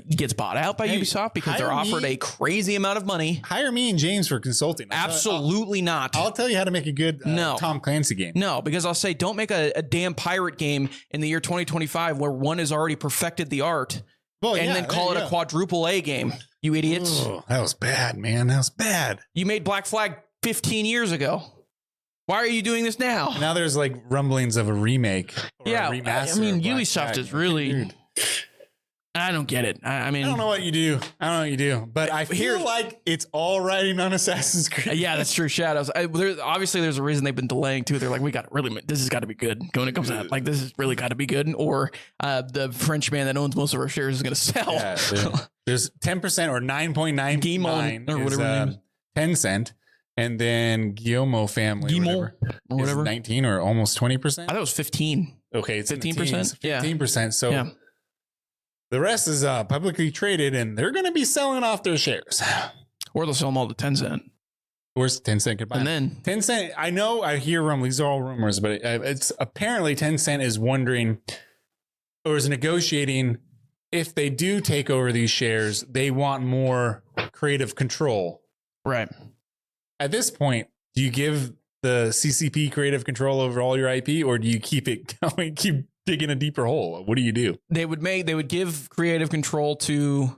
Speaker 1: gets bought out by Ubisoft because they're offered a crazy amount of money.
Speaker 2: Hire me and James for consulting.
Speaker 1: Absolutely not.
Speaker 2: I'll tell you how to make a good Tom Clancy game.
Speaker 1: No, because I'll say don't make a damn pirate game in the year 2025 where one has already perfected the art and then call it a quadruple A game. You idiots.
Speaker 2: Oh, that was bad, man. That was bad.
Speaker 1: You made Black Flag 15 years ago. Why are you doing this now?
Speaker 2: And now there's like rumblings of a remake. Or a remaster.
Speaker 1: I mean, Ubisoft is really... Dude. I don't get it. I mean,
Speaker 2: I don't know what you do. But I feel like it's all riding on Assassin's Creed.
Speaker 1: Yeah, that's true. Shadows. Obviously, there's a reason they've been delaying too. They're like, this has got to be good when it comes out. Like, this has really got to be good. Or the French man that owns most of our shares is going to sell. Yeah,
Speaker 2: there's 10% or 9.99
Speaker 1: or whatever.
Speaker 2: 10 and then Guillermo family, whatever, 19 or almost 20%.
Speaker 1: I thought it was 15.
Speaker 2: Okay, it's
Speaker 1: 15%.
Speaker 2: 15%. So. Yeah. The rest is publicly traded, and they're going to be selling off their shares.
Speaker 1: Or they'll sell them all to Tencent.
Speaker 2: Where's Tencent goodbye?
Speaker 1: And then
Speaker 2: Tencent, I hear rumors. These are all rumors, but it's apparently Tencent is wondering or is negotiating if they do take over these shares, they want more creative control.
Speaker 1: Right.
Speaker 2: At this point, do you give the CCP creative control over all your IP, or do you keep it going, keep digging a deeper hole? What do you do?
Speaker 1: They would give creative control to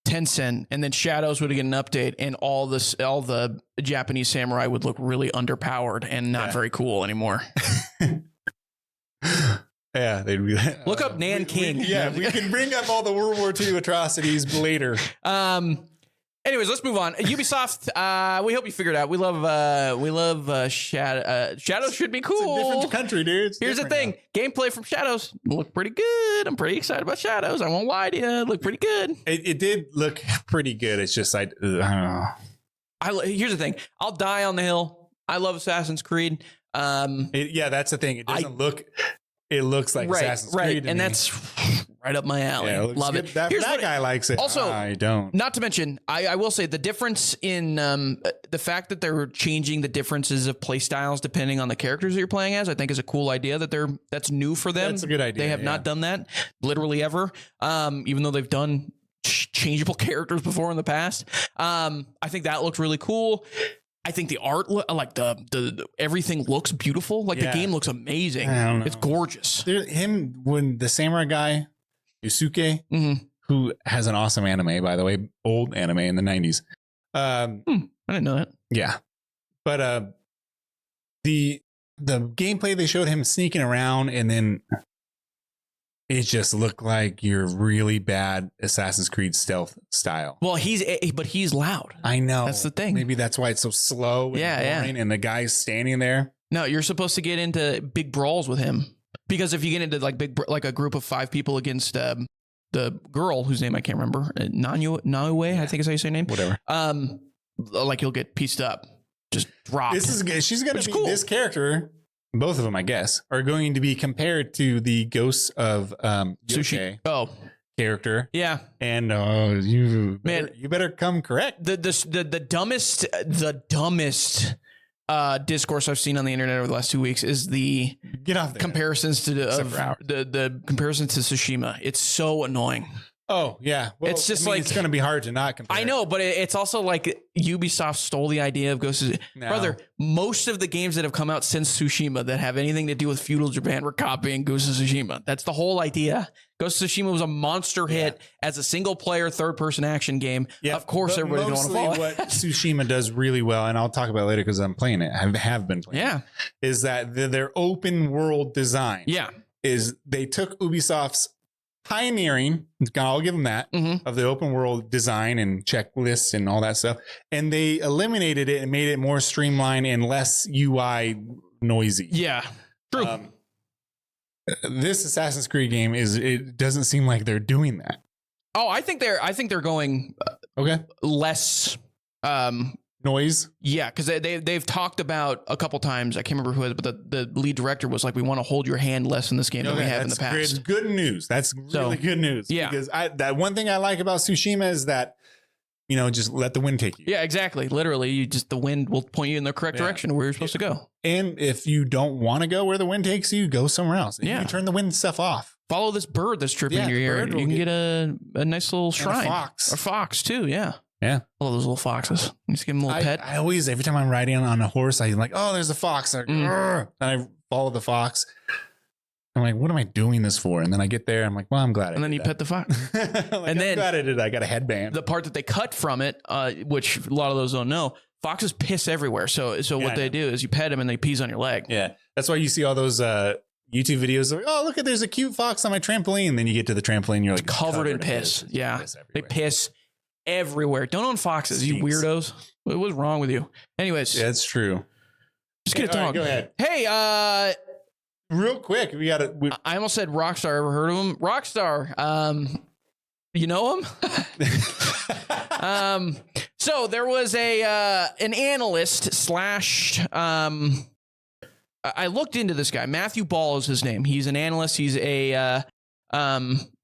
Speaker 1: Tencent, and then Shadows would get an update, and all the Japanese samurai would look really underpowered and not very cool anymore.
Speaker 2: Yeah, they'd be.
Speaker 1: Look up Nanking.
Speaker 2: We can bring up all the World War II atrocities later.
Speaker 1: Anyways, let's move on. Ubisoft, we hope you figured out. We love Shadows should be cool.
Speaker 2: It's a different country, dude.
Speaker 1: Here's the thing. Now. Gameplay from Shadows looked pretty good. I'm pretty excited about Shadows. I won't lie to you. It looked pretty good.
Speaker 2: It did look pretty good. It's just I don't know.
Speaker 1: Here's the thing. I'll die on the hill. I love Assassin's Creed.
Speaker 2: That's the thing. It doesn't look... It looks like Assassin's Creed to
Speaker 1: and
Speaker 2: me.
Speaker 1: That's right up my alley.
Speaker 2: Yeah,
Speaker 1: love
Speaker 2: good.
Speaker 1: it.
Speaker 2: That guy likes it.
Speaker 1: Also,
Speaker 2: I don't.
Speaker 1: Not to mention, I will say the difference in the fact that they're changing the differences of play styles depending on the characters that you're playing as, I think is a cool idea that's new for them.
Speaker 2: That's a good idea.
Speaker 1: They have not done that literally ever, even though they've done changeable characters before in the past. I think that looks really cool. I think the art, like the everything looks beautiful. Like the game looks amazing. It's gorgeous.
Speaker 2: When the samurai guy, Yusuke, who has an awesome anime, by the way, old anime in the 90s.
Speaker 1: I didn't know that.
Speaker 2: Yeah. But the gameplay, they showed him sneaking around, and then it just looked like your really bad Assassin's Creed stealth style.
Speaker 1: Well, he's loud.
Speaker 2: I know.
Speaker 1: That's the thing.
Speaker 2: Maybe that's why it's so slow and boring, and the guy's standing there.
Speaker 1: No, you're supposed to get into big brawls with him, because if you get into like a group of 5 people against the girl whose name I can't remember, Naue, I think is how you say her name.
Speaker 2: Whatever.
Speaker 1: Like you'll get pieced up, just dropped.
Speaker 2: She's gonna be cool. This character. Both of them, I guess, are going to be compared to the ghosts of Sushi character.
Speaker 1: Yeah,
Speaker 2: and you better come correct.
Speaker 1: The dumbest discourse I've seen on the internet over the last 2 weeks is the comparisons to the comparisons to Tsushima. It's so annoying.
Speaker 2: Oh yeah, well,
Speaker 1: it's just it's
Speaker 2: going to be hard to not compare.
Speaker 1: I know, but it's also like Ubisoft stole the idea of Ghost of Tsushima. No. Brother, most of the games that have come out since Tsushima that have anything to do with feudal Japan were copying Ghost of Tsushima. That's the whole idea. Ghost of Tsushima was a monster hit as a single player third person action game. Yeah, of course, everybody's going to want to follow.
Speaker 2: What Tsushima does really well, and I'll talk about it later because I'm playing it. I have been playing.
Speaker 1: Yeah,
Speaker 2: is that their open world design?
Speaker 1: Yeah,
Speaker 2: is they took Ubisoft's pioneering, I'll give them that, of the open world design and checklists and all that stuff, and they eliminated it and made it more streamlined and less UI noisy.
Speaker 1: Yeah, true.
Speaker 2: This Assassin's Creed game it doesn't seem like they're doing that.
Speaker 1: Oh, I think they're going less
Speaker 2: noise.
Speaker 1: Yeah, because they've talked about a couple times. I can't remember who it is, but the lead director was like, "We want to hold your hand less in this game than we have in the past."
Speaker 2: It's good news. That's really good news.
Speaker 1: Yeah,
Speaker 2: because that one thing I like about Tsushima is that just let the wind take you.
Speaker 1: Yeah, exactly. Literally, the wind will point you in the correct direction where you're supposed to go.
Speaker 2: And if you don't want to go where the wind takes you, go somewhere else. You can turn the wind stuff off.
Speaker 1: Follow this bird that's chirping in your ear. You can get a nice little shrine.
Speaker 2: A
Speaker 1: fox too, yeah.
Speaker 2: Yeah.
Speaker 1: All those little foxes. You just give them a little pet.
Speaker 2: I always, every time I'm riding on a horse, I'm like, oh, there's a fox. And I follow the fox. I'm like, what am I doing this for? And then I get there. I'm like, well, I'm glad.
Speaker 1: And then you pet the fox.
Speaker 2: I'm glad I did. I got a headband.
Speaker 1: The part that they cut from it, which a lot of those don't know, foxes piss everywhere. So what they do is you pet them and they pees on your leg.
Speaker 2: Yeah. That's why you see all those YouTube videos. Like, oh, look at, there's a cute fox on my trampoline. Then you get to the trampoline. You're like
Speaker 1: covered in piss. Yeah. They piss everywhere. Don't own foxes, you weirdos. What was wrong with you? Anyways.
Speaker 2: Yeah, that's true.
Speaker 1: Just get a dog.
Speaker 2: Go ahead.
Speaker 1: Hey,
Speaker 2: real quick,
Speaker 1: I almost said Rockstar. Ever heard of him? Rockstar. You know him? So there was an analyst slash. I looked into this guy. Matthew Ball is his name. He's an analyst. He's a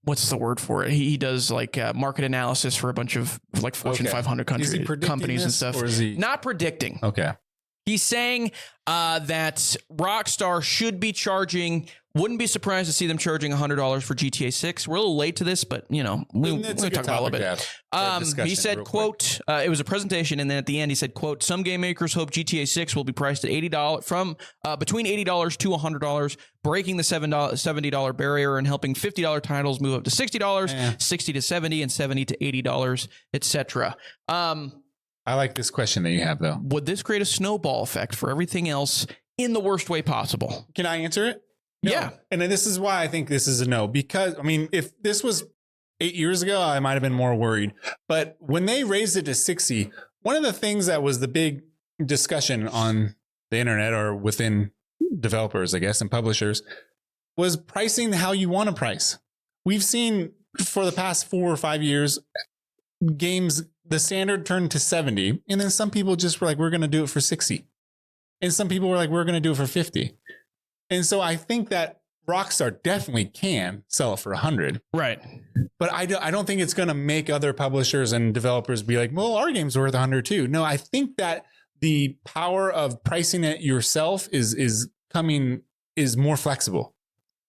Speaker 1: what's the word for it? He does like market analysis for a bunch of like Fortune 500 companies and stuff.
Speaker 2: Or is he
Speaker 1: not predicting?
Speaker 2: Okay.
Speaker 1: He's saying that Rockstar should be charging. Wouldn't be surprised to see them charging $100 for GTA 6. We're a little late to this, but we'll talk about it a little bit. He said, quote, it was a presentation, and then at the end he said, quote, some game makers hope GTA 6 will be priced at $80 from between $80 to $100, breaking the $70 barrier and helping $50 titles move up to $60, $60 to $70, and $70 to $80, etc.
Speaker 2: I like this question that you have, though.
Speaker 1: Would this create a snowball effect for everything else in the worst way possible?
Speaker 2: Can I answer it? No.
Speaker 1: Yeah.
Speaker 2: And then this is why I think this is a no. Because, I mean, if this was 8 years ago, I might have been more worried. But when they raised it to 60, one of the things that was the big discussion on the internet or within developers, I guess, and publishers was pricing how you want to price. We've seen for the past 4 or 5 years, games, the standard turned to 70. And then some people just were like, we're going to do it for 60. And some people were like, we're going to do it for 50. And so I think that Rockstar definitely can sell it for 100.
Speaker 1: Right.
Speaker 2: But I don't think it's going to make other publishers and developers be like, well, our game's worth 100 too. No, I think that the power of pricing it yourself is more flexible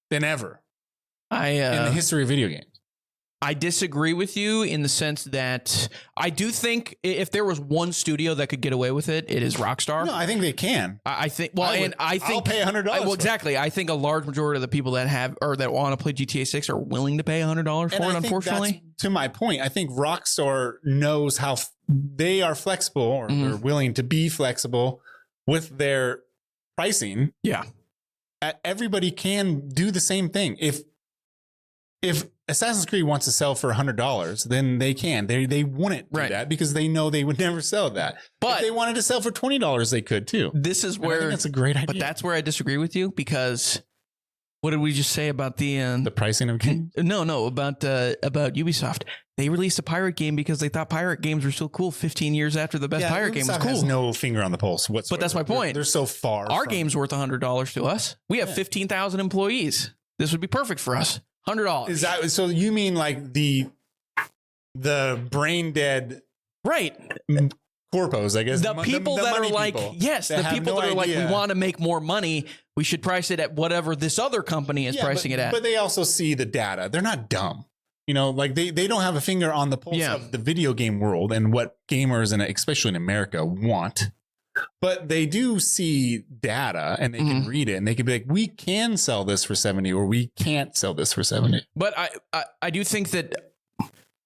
Speaker 2: than ever in the history of video games.
Speaker 1: I disagree with you in the sense that I do think if there was one studio that could get away with it, it is Rockstar.
Speaker 2: No, I think they can.
Speaker 1: I think. Well, I think
Speaker 2: I'll pay $100.
Speaker 1: Well, exactly. I think a large majority of the people that have or that want to play GTA 6 are willing to pay $100 for it. Unfortunately,
Speaker 2: to my point, I think Rockstar knows how they are flexible, or they're willing to be flexible with their pricing.
Speaker 1: Yeah,
Speaker 2: everybody can do the same thing. If Assassin's Creed wants to sell for $100, then they can. They wouldn't do that because they know they would never sell that. But if they wanted to sell for $20, they could too.
Speaker 1: This is where
Speaker 2: I think that's a great idea.
Speaker 1: But that's where I disagree with you because what did we just say about the
Speaker 2: pricing of games?
Speaker 1: No, about Ubisoft. They released a pirate game because they thought pirate games were so cool 15 years after the best pirate game was cool.
Speaker 2: Has no finger on the pulse whatsoever.
Speaker 1: But that's my point.
Speaker 2: They're so far.
Speaker 1: Our game's worth $100 to us. We have 15,000 employees. This would be perfect for us. $100.
Speaker 2: Is that so? You mean like the brain dead,
Speaker 1: right?
Speaker 2: Corpos, I guess.
Speaker 1: The people that are like, yes, the people that are like, we want to make more money. We should price it at whatever this other company is pricing it at.
Speaker 2: But they also see the data. They're not dumb. You know, like they don't have a finger on the pulse of the video game world and what gamers, and especially in America, want. But they do see data and they can read it and they can be like, we can sell this for 70 or we can't sell this for 70.
Speaker 1: But I do think that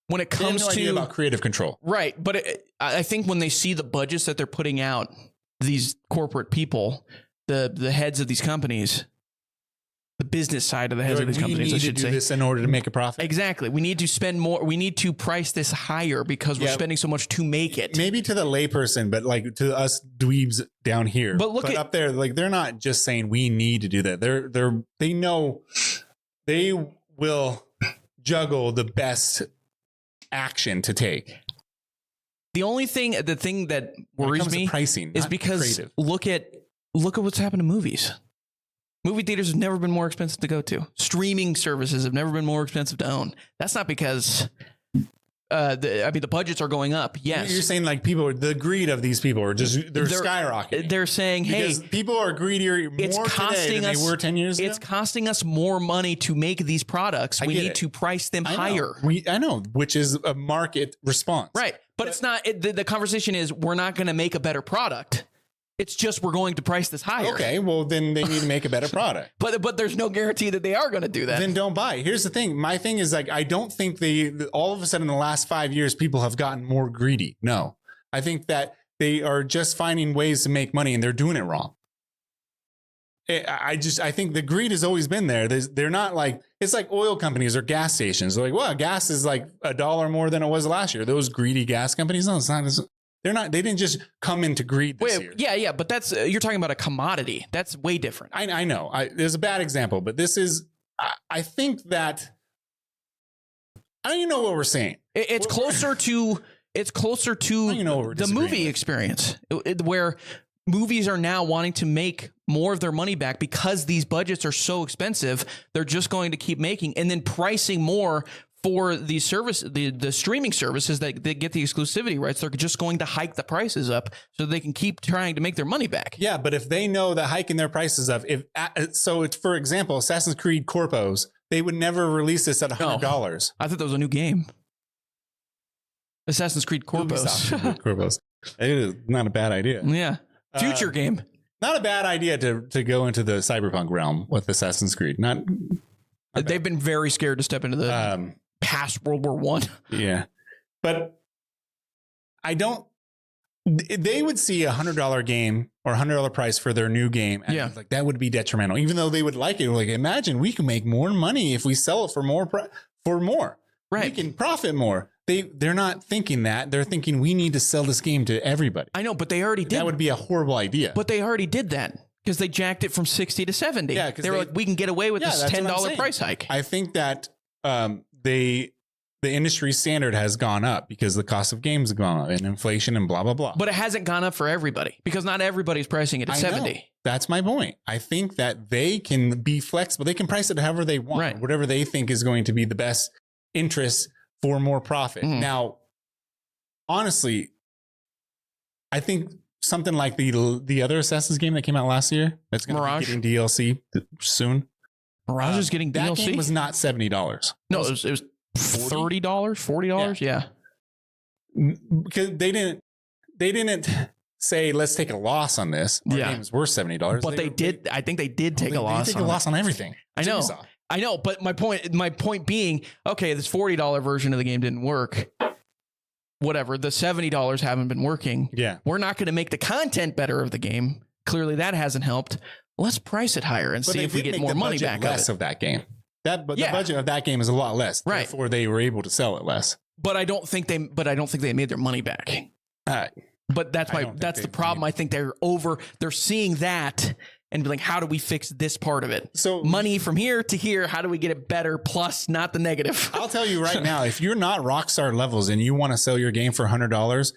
Speaker 1: when it comes to
Speaker 2: about creative control,
Speaker 1: right. But I think when they see the budgets that they're putting out, these corporate people, the heads of these companies, the business side of the heads of these companies, I should say,
Speaker 2: this in order to make a profit.
Speaker 1: Exactly. We need to spend more. We need to price this higher because we're spending so much to make it.
Speaker 2: Maybe to the layperson, but like to us dweebs down here. But up there, like they're not just saying we need to do that. They know they will juggle the best action to take.
Speaker 1: The thing that worries me
Speaker 2: pricing
Speaker 1: is because look at what's happened to movies. Movie theaters have never been more expensive to go to. Streaming services have never been more expensive to own. That's not because the budgets are going up. Yes.
Speaker 2: You're saying like the greed of these people are they're skyrocketing.
Speaker 1: They're saying, hey,
Speaker 2: people are greedier more today than they were 10 years ago.
Speaker 1: It's costing us more money to make these products. We need to price them higher.
Speaker 2: I know, which is a market response.
Speaker 1: Right. But it's not, the conversation is we're not going to make a better product. It's just we're going to price this higher.
Speaker 2: Okay, well, then they need to make a better product.
Speaker 1: but there's no guarantee that they are going to do that.
Speaker 2: Then don't buy. Here's the thing. My thing is like, I don't think all of a sudden in the last 5 years, people have gotten more greedy. No, I think that they are just finding ways to make money and they're doing it wrong. I think the greed has always been there. They're not like, it's like oil companies or gas stations. They're like, well, gas is like $1 more than it was last year. Those greedy gas companies, no, it's not. They didn't just come into greed this year.
Speaker 1: Yeah. But that's, you're talking about a commodity. That's way different.
Speaker 2: I know. There's a bad example, but this is, I think that, I don't even know what we're saying.
Speaker 1: It's closer to the movie experience where movies are now wanting to make more of their money back because these budgets are so expensive. They're just going to keep making and then pricing more for the streaming services that they get the exclusivity rights. They're just going to hike the prices up so they can keep trying to make their money back.
Speaker 2: Yeah, but if they know that hiking their prices up, so it's, for example, Assassin's Creed Corpos, they would never release this at $100.
Speaker 1: I thought that was a new game. Assassin's Creed Corpos.
Speaker 2: Corpos. It is not a bad idea.
Speaker 1: Yeah. Future game.
Speaker 2: Not a bad idea to go into the cyberpunk realm with Assassin's Creed.
Speaker 1: They've been very scared to step into the past World War I.
Speaker 2: Yeah. But they would see $100 game or $100 price for their new game. And like that would be detrimental, even though they would like it. Like, imagine we can make more money if we sell it for more. Right. We can profit more. They're not thinking that. They're thinking we need to sell this game to everybody.
Speaker 1: I know, but they already did.
Speaker 2: That would be a horrible idea.
Speaker 1: But they already did that because they jacked it from 60 to 70. Yeah, they were like, we can get away with this $10 price hike.
Speaker 2: I think that the industry standard has gone up because the cost of games have gone up and inflation and blah, blah, blah.
Speaker 1: But it hasn't gone up for everybody because not everybody's pricing it at 70. Know.
Speaker 2: That's my point. I think that they can be flexible. They can price it however they want, whatever they think is going to be the best interest for more profit. Now, honestly, I think something like the other Assassin's game that came out last year, that's going to be getting DLC soon.
Speaker 1: Mirage is getting
Speaker 2: that
Speaker 1: DLC?
Speaker 2: That game was not $70.
Speaker 1: No, it was $30, $40. Yeah.
Speaker 2: Because they didn't say, let's take a loss on this. Our game is worth $70.
Speaker 1: But they did. I think they did take a loss.
Speaker 2: They take a loss on everything.
Speaker 1: I know, but my point being, okay, this $40 version of the game didn't work. Whatever, the $70 haven't been working.
Speaker 2: Yeah.
Speaker 1: We're not going to make the content better of the game. Clearly that hasn't helped. Let's price it higher and see if we get more money back
Speaker 2: less of that game. The budget of that game is a lot less.
Speaker 1: Right.
Speaker 2: Therefore they were able to sell it less.
Speaker 1: But I don't think they made their money back. But that's the problem. I think they're seeing that and be like, how do we fix this part of it? So money from here to here, how do we get it better? Plus not the negative.
Speaker 2: I'll tell you right now, if you're not Rockstar levels and you want to sell your game for $100,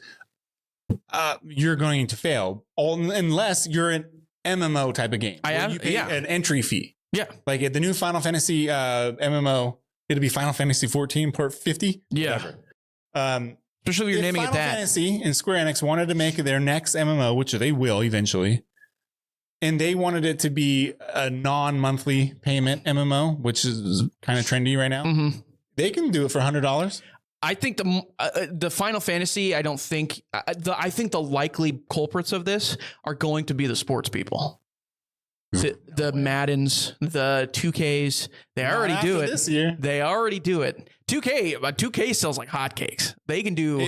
Speaker 2: you're going to fail unless you're an MMO type of game. You pay an entry fee.
Speaker 1: Yeah.
Speaker 2: Like at the new Final Fantasy MMO, it'll be Final Fantasy 14 port 50.
Speaker 1: Yeah.
Speaker 2: Whatever.
Speaker 1: Especially if you're naming
Speaker 2: Final
Speaker 1: it that.
Speaker 2: Fantasy and Square Enix wanted to make their next MMO, which they will eventually, and they wanted it to be a non-monthly payment MMO, which is kind of trendy right now.
Speaker 1: Mm-hmm.
Speaker 2: They can do it for $100.
Speaker 1: I think the Final Fantasy, I think the likely culprits of this are going to be the sports people. The Maddens, the 2Ks, they already do it
Speaker 2: this year.
Speaker 1: They already do it. 2K sells like hotcakes. They can do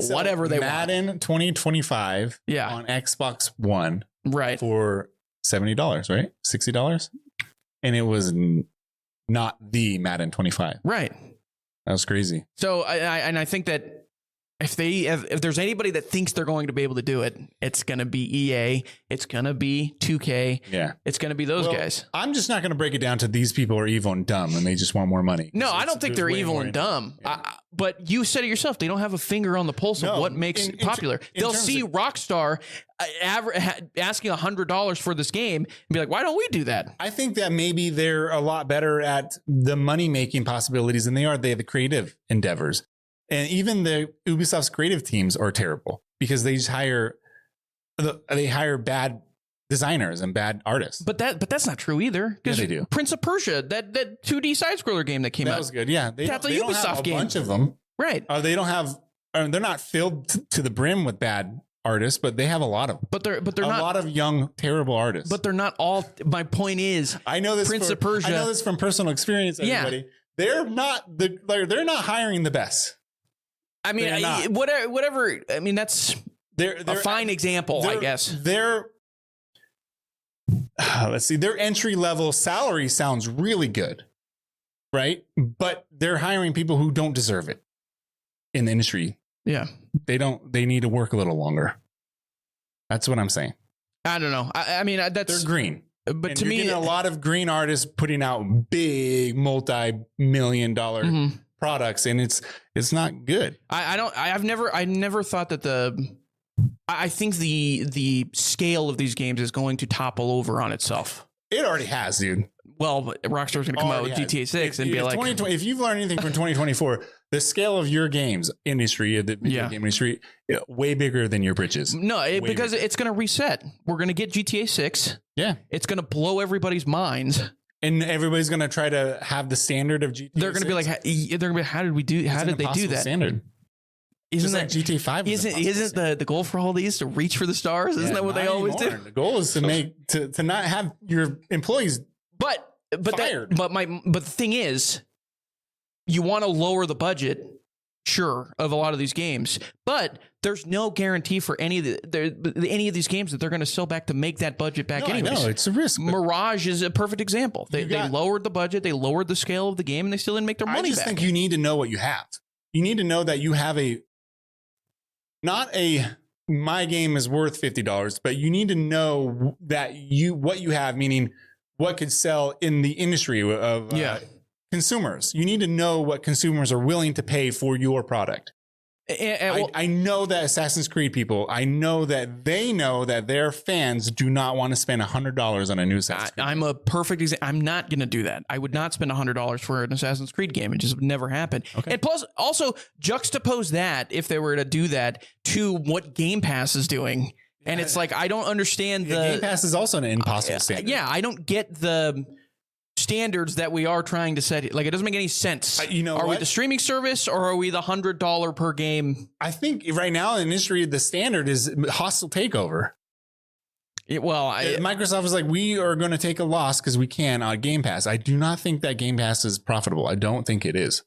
Speaker 1: whatever they want.
Speaker 2: Madden 2025 on Xbox One for $70, right? $60. And it was not the Madden 25.
Speaker 1: Right.
Speaker 2: That was crazy.
Speaker 1: So I think that if there's anybody that thinks they're going to be able to do it, it's going to be EA. It's going to be 2K.
Speaker 2: Yeah.
Speaker 1: It's going to be those guys.
Speaker 2: I'm just not going to break it down to these people are evil and dumb and they just want more money.
Speaker 1: No, I don't think they're evil and dumb. Yeah. But you said it yourself. They don't have a finger on the pulse of what makes it popular. They'll see Rockstar asking $100 for this game and be like, why don't we do that?
Speaker 2: I think that maybe they're a lot better at the money-making possibilities than they are the creative endeavors. And even the Ubisoft's creative teams are terrible because they just hire bad designers and bad artists.
Speaker 1: But that's not true either.
Speaker 2: Yeah, they do.
Speaker 1: Prince of Persia, that 2D side scroller game that came out.
Speaker 2: That was good. Yeah,
Speaker 1: that's a
Speaker 2: Ubisoft
Speaker 1: Ubisoft
Speaker 2: have
Speaker 1: game.
Speaker 2: A bunch of them.
Speaker 1: Right.
Speaker 2: They don't have. They're not filled to the brim with bad artists, but they have a lot of them.
Speaker 1: But they're not
Speaker 2: a lot of young, terrible artists.
Speaker 1: But they're not all. My point is,
Speaker 2: I know this.
Speaker 1: Prince of Persia.
Speaker 2: I know this from personal experience. Everybody. Yeah. They're not hiring the best.
Speaker 1: I mean, whatever. I mean, that's they're a fine example, I guess.
Speaker 2: Let's see. Their entry level salary sounds really good, right? But they're hiring people who don't deserve it in the industry.
Speaker 1: Yeah,
Speaker 2: they don't. They need to work a little longer. That's what I'm saying.
Speaker 1: I don't know. I mean, they're
Speaker 2: green.
Speaker 1: But
Speaker 2: and
Speaker 1: to me,
Speaker 2: a lot of green artists putting out big multi-million-dollar products, and it's not good.
Speaker 1: I never thought that I think the scale of these games is going to topple over on itself.
Speaker 2: It already has, dude.
Speaker 1: Well, Rockstar's going to come out with GTA 6 and be like,
Speaker 2: if you've learned anything from 2024, the scale of your games industry, the video game industry, way bigger than your britches.
Speaker 1: No, because it's going to reset. We're going to get GTA 6.
Speaker 2: Yeah.
Speaker 1: It's going to blow everybody's minds.
Speaker 2: And everybody's going to try to have the standard of GTA 6.
Speaker 1: They're going to be like, how did they do that?
Speaker 2: Standard.
Speaker 1: Isn't
Speaker 2: that like GTA 5?
Speaker 1: Isn't the goal for all these to reach for the stars? Isn't that what they always do?
Speaker 2: The goal is to not have your employees fired.
Speaker 1: But the thing is, you want to lower the budget, sure, of a lot of these games, but there's no guarantee for any of these games that they're going to sell back to make that budget back anyways.
Speaker 2: No, it's a risk.
Speaker 1: Mirage is a perfect example. They lowered the budget, they lowered the scale of the game, and they still didn't make their money back. I just
Speaker 2: think you need to know what you have. You need to know that you have my game is worth $50, but you need to know that what you have, meaning what could sell in the industry of consumers. You need to know what consumers are willing to pay for your product. I know that Assassin's Creed people, I know that they know that their fans do not want to spend $100 on a new Assassin's Creed.
Speaker 1: I'm a perfect example. I'm not going to do that. I would not spend $100 for an Assassin's Creed game. It just would never happen. Okay. And plus, also juxtapose that, if they were to do that, to what Game Pass is doing. And it's like, I don't understand
Speaker 2: Game Pass is also an impossible standard.
Speaker 1: Yeah, I don't get the standards that we are trying to set. Like, it doesn't make any sense. Are we the streaming service or are we the $100 per game?
Speaker 2: I think right now in the industry, the standard is hostile takeover. Microsoft was like, we are going to take a loss because we can on Game Pass. I do not think that Game Pass is profitable. I don't think it is.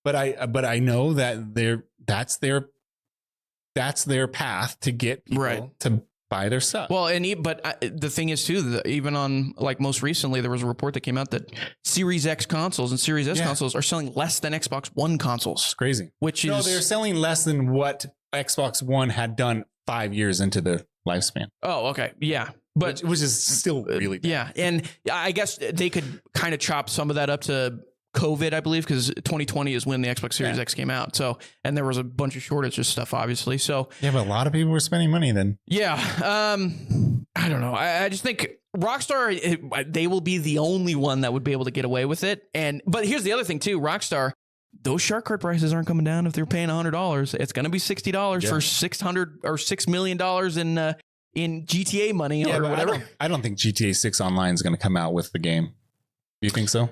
Speaker 2: But I know that that's their path to get people to buy their stuff.
Speaker 1: Well, but the thing is too, that even on like most recently, there was a report that came out that Series X consoles and Series S consoles are selling less than Xbox One consoles.
Speaker 2: It's crazy.
Speaker 1: No,
Speaker 2: they're selling less than what Xbox One had done 5 years into the lifespan.
Speaker 1: Oh, okay. Yeah. But
Speaker 2: which is still really bad.
Speaker 1: Yeah. And I guess they could kind of chop some of that up to COVID, I believe, because 2020 is when the Xbox Series X came out. So, and there was a bunch of shortage of stuff, obviously. So
Speaker 2: yeah, but a lot of people were spending money then.
Speaker 1: Yeah. I don't know. I just think Rockstar, they will be the only one that would be able to get away with it. But here's the other thing too, Rockstar, those shark card prices aren't coming down if they're paying $100. It's going to be $60 for $600 or $6 million in GTA money or whatever.
Speaker 2: I don't think GTA 6 Online is going to come out with the game. Do you think so?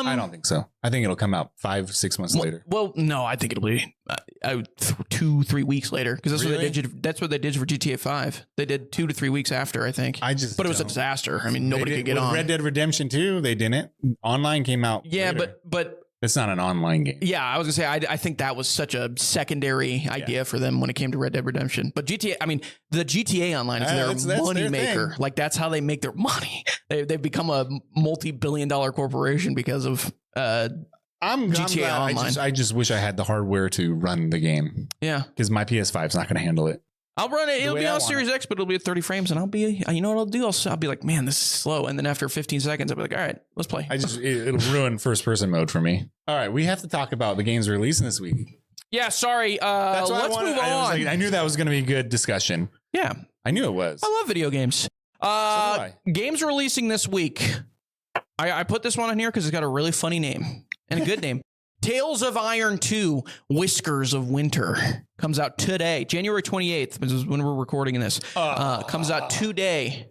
Speaker 2: I don't think so. I think it'll come out 5-6 months later.
Speaker 1: Well, no, I think it'll be 2-3 weeks later because that's what they did. That's what they did for GTA 5. They did 2 to 3 weeks after, I think. But it was a disaster. I mean, nobody could get on.
Speaker 2: Red Dead Redemption 2, they didn't. Online came out.
Speaker 1: Yeah,
Speaker 2: later.
Speaker 1: but
Speaker 2: it's not an online game.
Speaker 1: Yeah, I was gonna say I think that was such a secondary idea for them when it came to Red Dead Redemption. But GTA, I mean, the GTA Online is their money maker. Like that's how they make their money. They've become a multi-billion-dollar corporation because of GTA Online.
Speaker 2: I just wish I had the hardware to run the game.
Speaker 1: Yeah,
Speaker 2: because my PS5 is not going to handle it.
Speaker 1: I'll run it. It'll be on Series X, but it'll be at 30 frames, and I'll be, you know what I'll do? I'll be like, man, this is slow. And then after 15 seconds, I'll be like, all right, let's play.
Speaker 2: It'll ruin first person mode for me. All right, we have to talk about the games releasing this week.
Speaker 1: Yeah, sorry. Let's move on.
Speaker 2: I knew that was going to be a good discussion.
Speaker 1: Yeah,
Speaker 2: I knew it was.
Speaker 1: I love video games. Games releasing this week. I put this one on here because it's got a really funny name and a good name. Tales of Iron 2, Whiskers of Winter comes out today, January 28th, which is when we're recording this. Comes out today.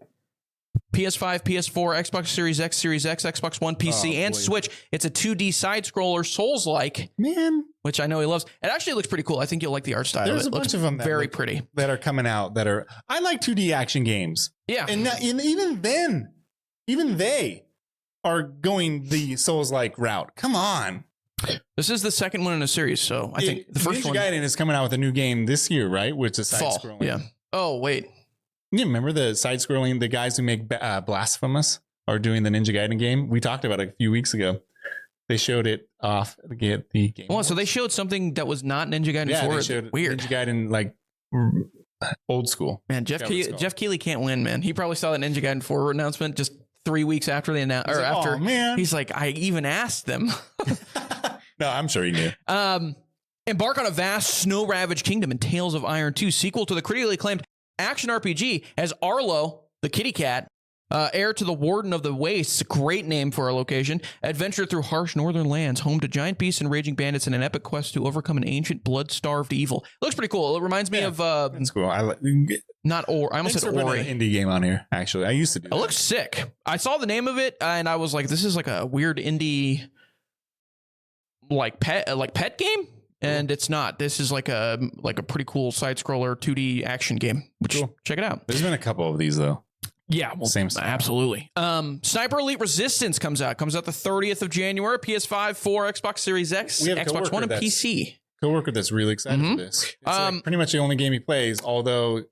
Speaker 1: PS5, PS4, Xbox Series X, Xbox One, PC, and Switch. It's a 2D side-scroller, Souls-like.
Speaker 2: Man.
Speaker 1: Which I know he loves. It actually looks pretty cool. I think you'll like the art style.
Speaker 2: There's a bunch of them that
Speaker 1: very pretty
Speaker 2: that are coming out that are... I like 2D action games.
Speaker 1: Yeah.
Speaker 2: And even then, even they are going the Souls-like route. Come on.
Speaker 1: This is the second one in a series, so I think the first one...
Speaker 2: Gaiden is coming out with a new game this year, right? Which is side-scrolling.
Speaker 1: Yeah. Oh, wait.
Speaker 2: You remember the side-scrolling, the guys who make Blasphemous are doing the Ninja Gaiden game? We talked about it a few weeks ago. They showed it off the game.
Speaker 1: Well, so they showed something that was not Ninja Gaiden 4.
Speaker 2: They showed
Speaker 1: weird.
Speaker 2: Ninja Gaiden, like, old school.
Speaker 1: Man, Jeff Keighley can't win, man. He probably saw the Ninja Gaiden 4 announcement just 3 weeks after the announcement. After,
Speaker 2: oh, man.
Speaker 1: He's like, I even asked them.
Speaker 2: No, I'm sure he knew.
Speaker 1: Embark on a vast snow-ravaged kingdom in Tales of Iron 2, sequel to the critically acclaimed action RPG as Arlo, the kitty cat, heir to the Warden of the Wastes, great name for a location, adventure through harsh northern lands, home to giant beasts and raging bandits in an epic quest to overcome an ancient blood-starved evil. It looks pretty cool. It reminds me of...
Speaker 2: That's cool. I almost
Speaker 1: said
Speaker 2: Ori.
Speaker 1: Ori.
Speaker 2: An indie game on here, actually. I used to do that.
Speaker 1: It looks sick. I saw the name of it, and I was like, this is like a weird indie... pet game, and it's not. This is like a pretty cool side scroller 2D action game. Which check it out.
Speaker 2: There's been a couple of these though.
Speaker 1: Yeah, well,
Speaker 2: same style.
Speaker 1: Absolutely. Sniper Elite Resistance comes out the 30th of January. PS5, 4, Xbox Series X, Xbox One, and PC.
Speaker 2: Coworker that's really excited for this. It's like pretty much the only game he plays. Although,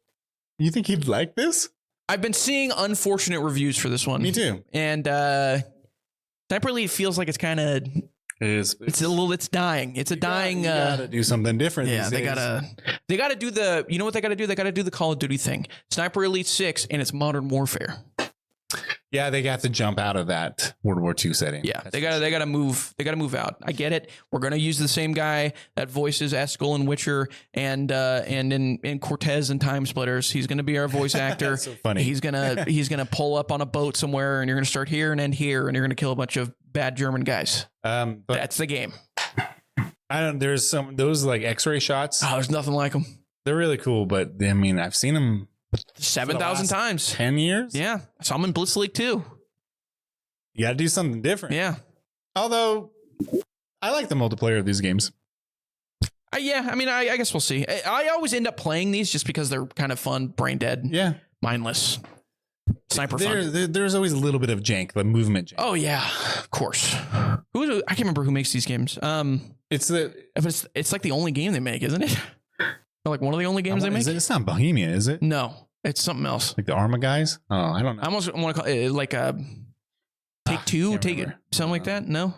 Speaker 2: you think he'd like this?
Speaker 1: I've been seeing unfortunate reviews for this one.
Speaker 2: Me too.
Speaker 1: And Sniper Elite feels like it's kind of. It's dying. It's a dying.
Speaker 2: You gotta do something different.
Speaker 1: Yeah, they gotta do the. You know what they gotta do? They gotta do the Call of Duty thing. Sniper Elite 6 and it's Modern Warfare.
Speaker 2: Yeah, they got to jump out of that World War II setting.
Speaker 1: Yeah, they gotta move out. I get it. We're gonna use the same guy that voices Eskel in Witcher and in Cortez and Time Splitters. He's gonna be our voice actor.
Speaker 2: That's so funny.
Speaker 1: He's gonna pull up on a boat somewhere, and you're gonna start here and end here, and you're gonna kill a bunch of bad German guys. But that's the game.
Speaker 2: There's those like X-ray shots.
Speaker 1: Oh, there's nothing like them.
Speaker 2: They're really cool, but I mean, I've seen them
Speaker 1: 7,000 times.
Speaker 2: 10 years.
Speaker 1: Yeah, I saw them in Bliss League 2.
Speaker 2: You got to do something different.
Speaker 1: Yeah.
Speaker 2: Although I like the multiplayer of these games.
Speaker 1: Yeah, I mean, I guess we'll see. I always end up playing these just because they're kind of fun, brain dead, mindless, sniper fun.
Speaker 2: There's always a little bit of jank, the movement jank.
Speaker 1: Oh yeah, of course. I can't remember who makes these games. It's like the only game they make, isn't it? Or like one of the only games they make.
Speaker 2: It's not Bohemia, is it?
Speaker 1: No, it's something else.
Speaker 2: Like the Arma guys? Oh, I don't know.
Speaker 1: I almost want to call it like a Take it, something like that. No.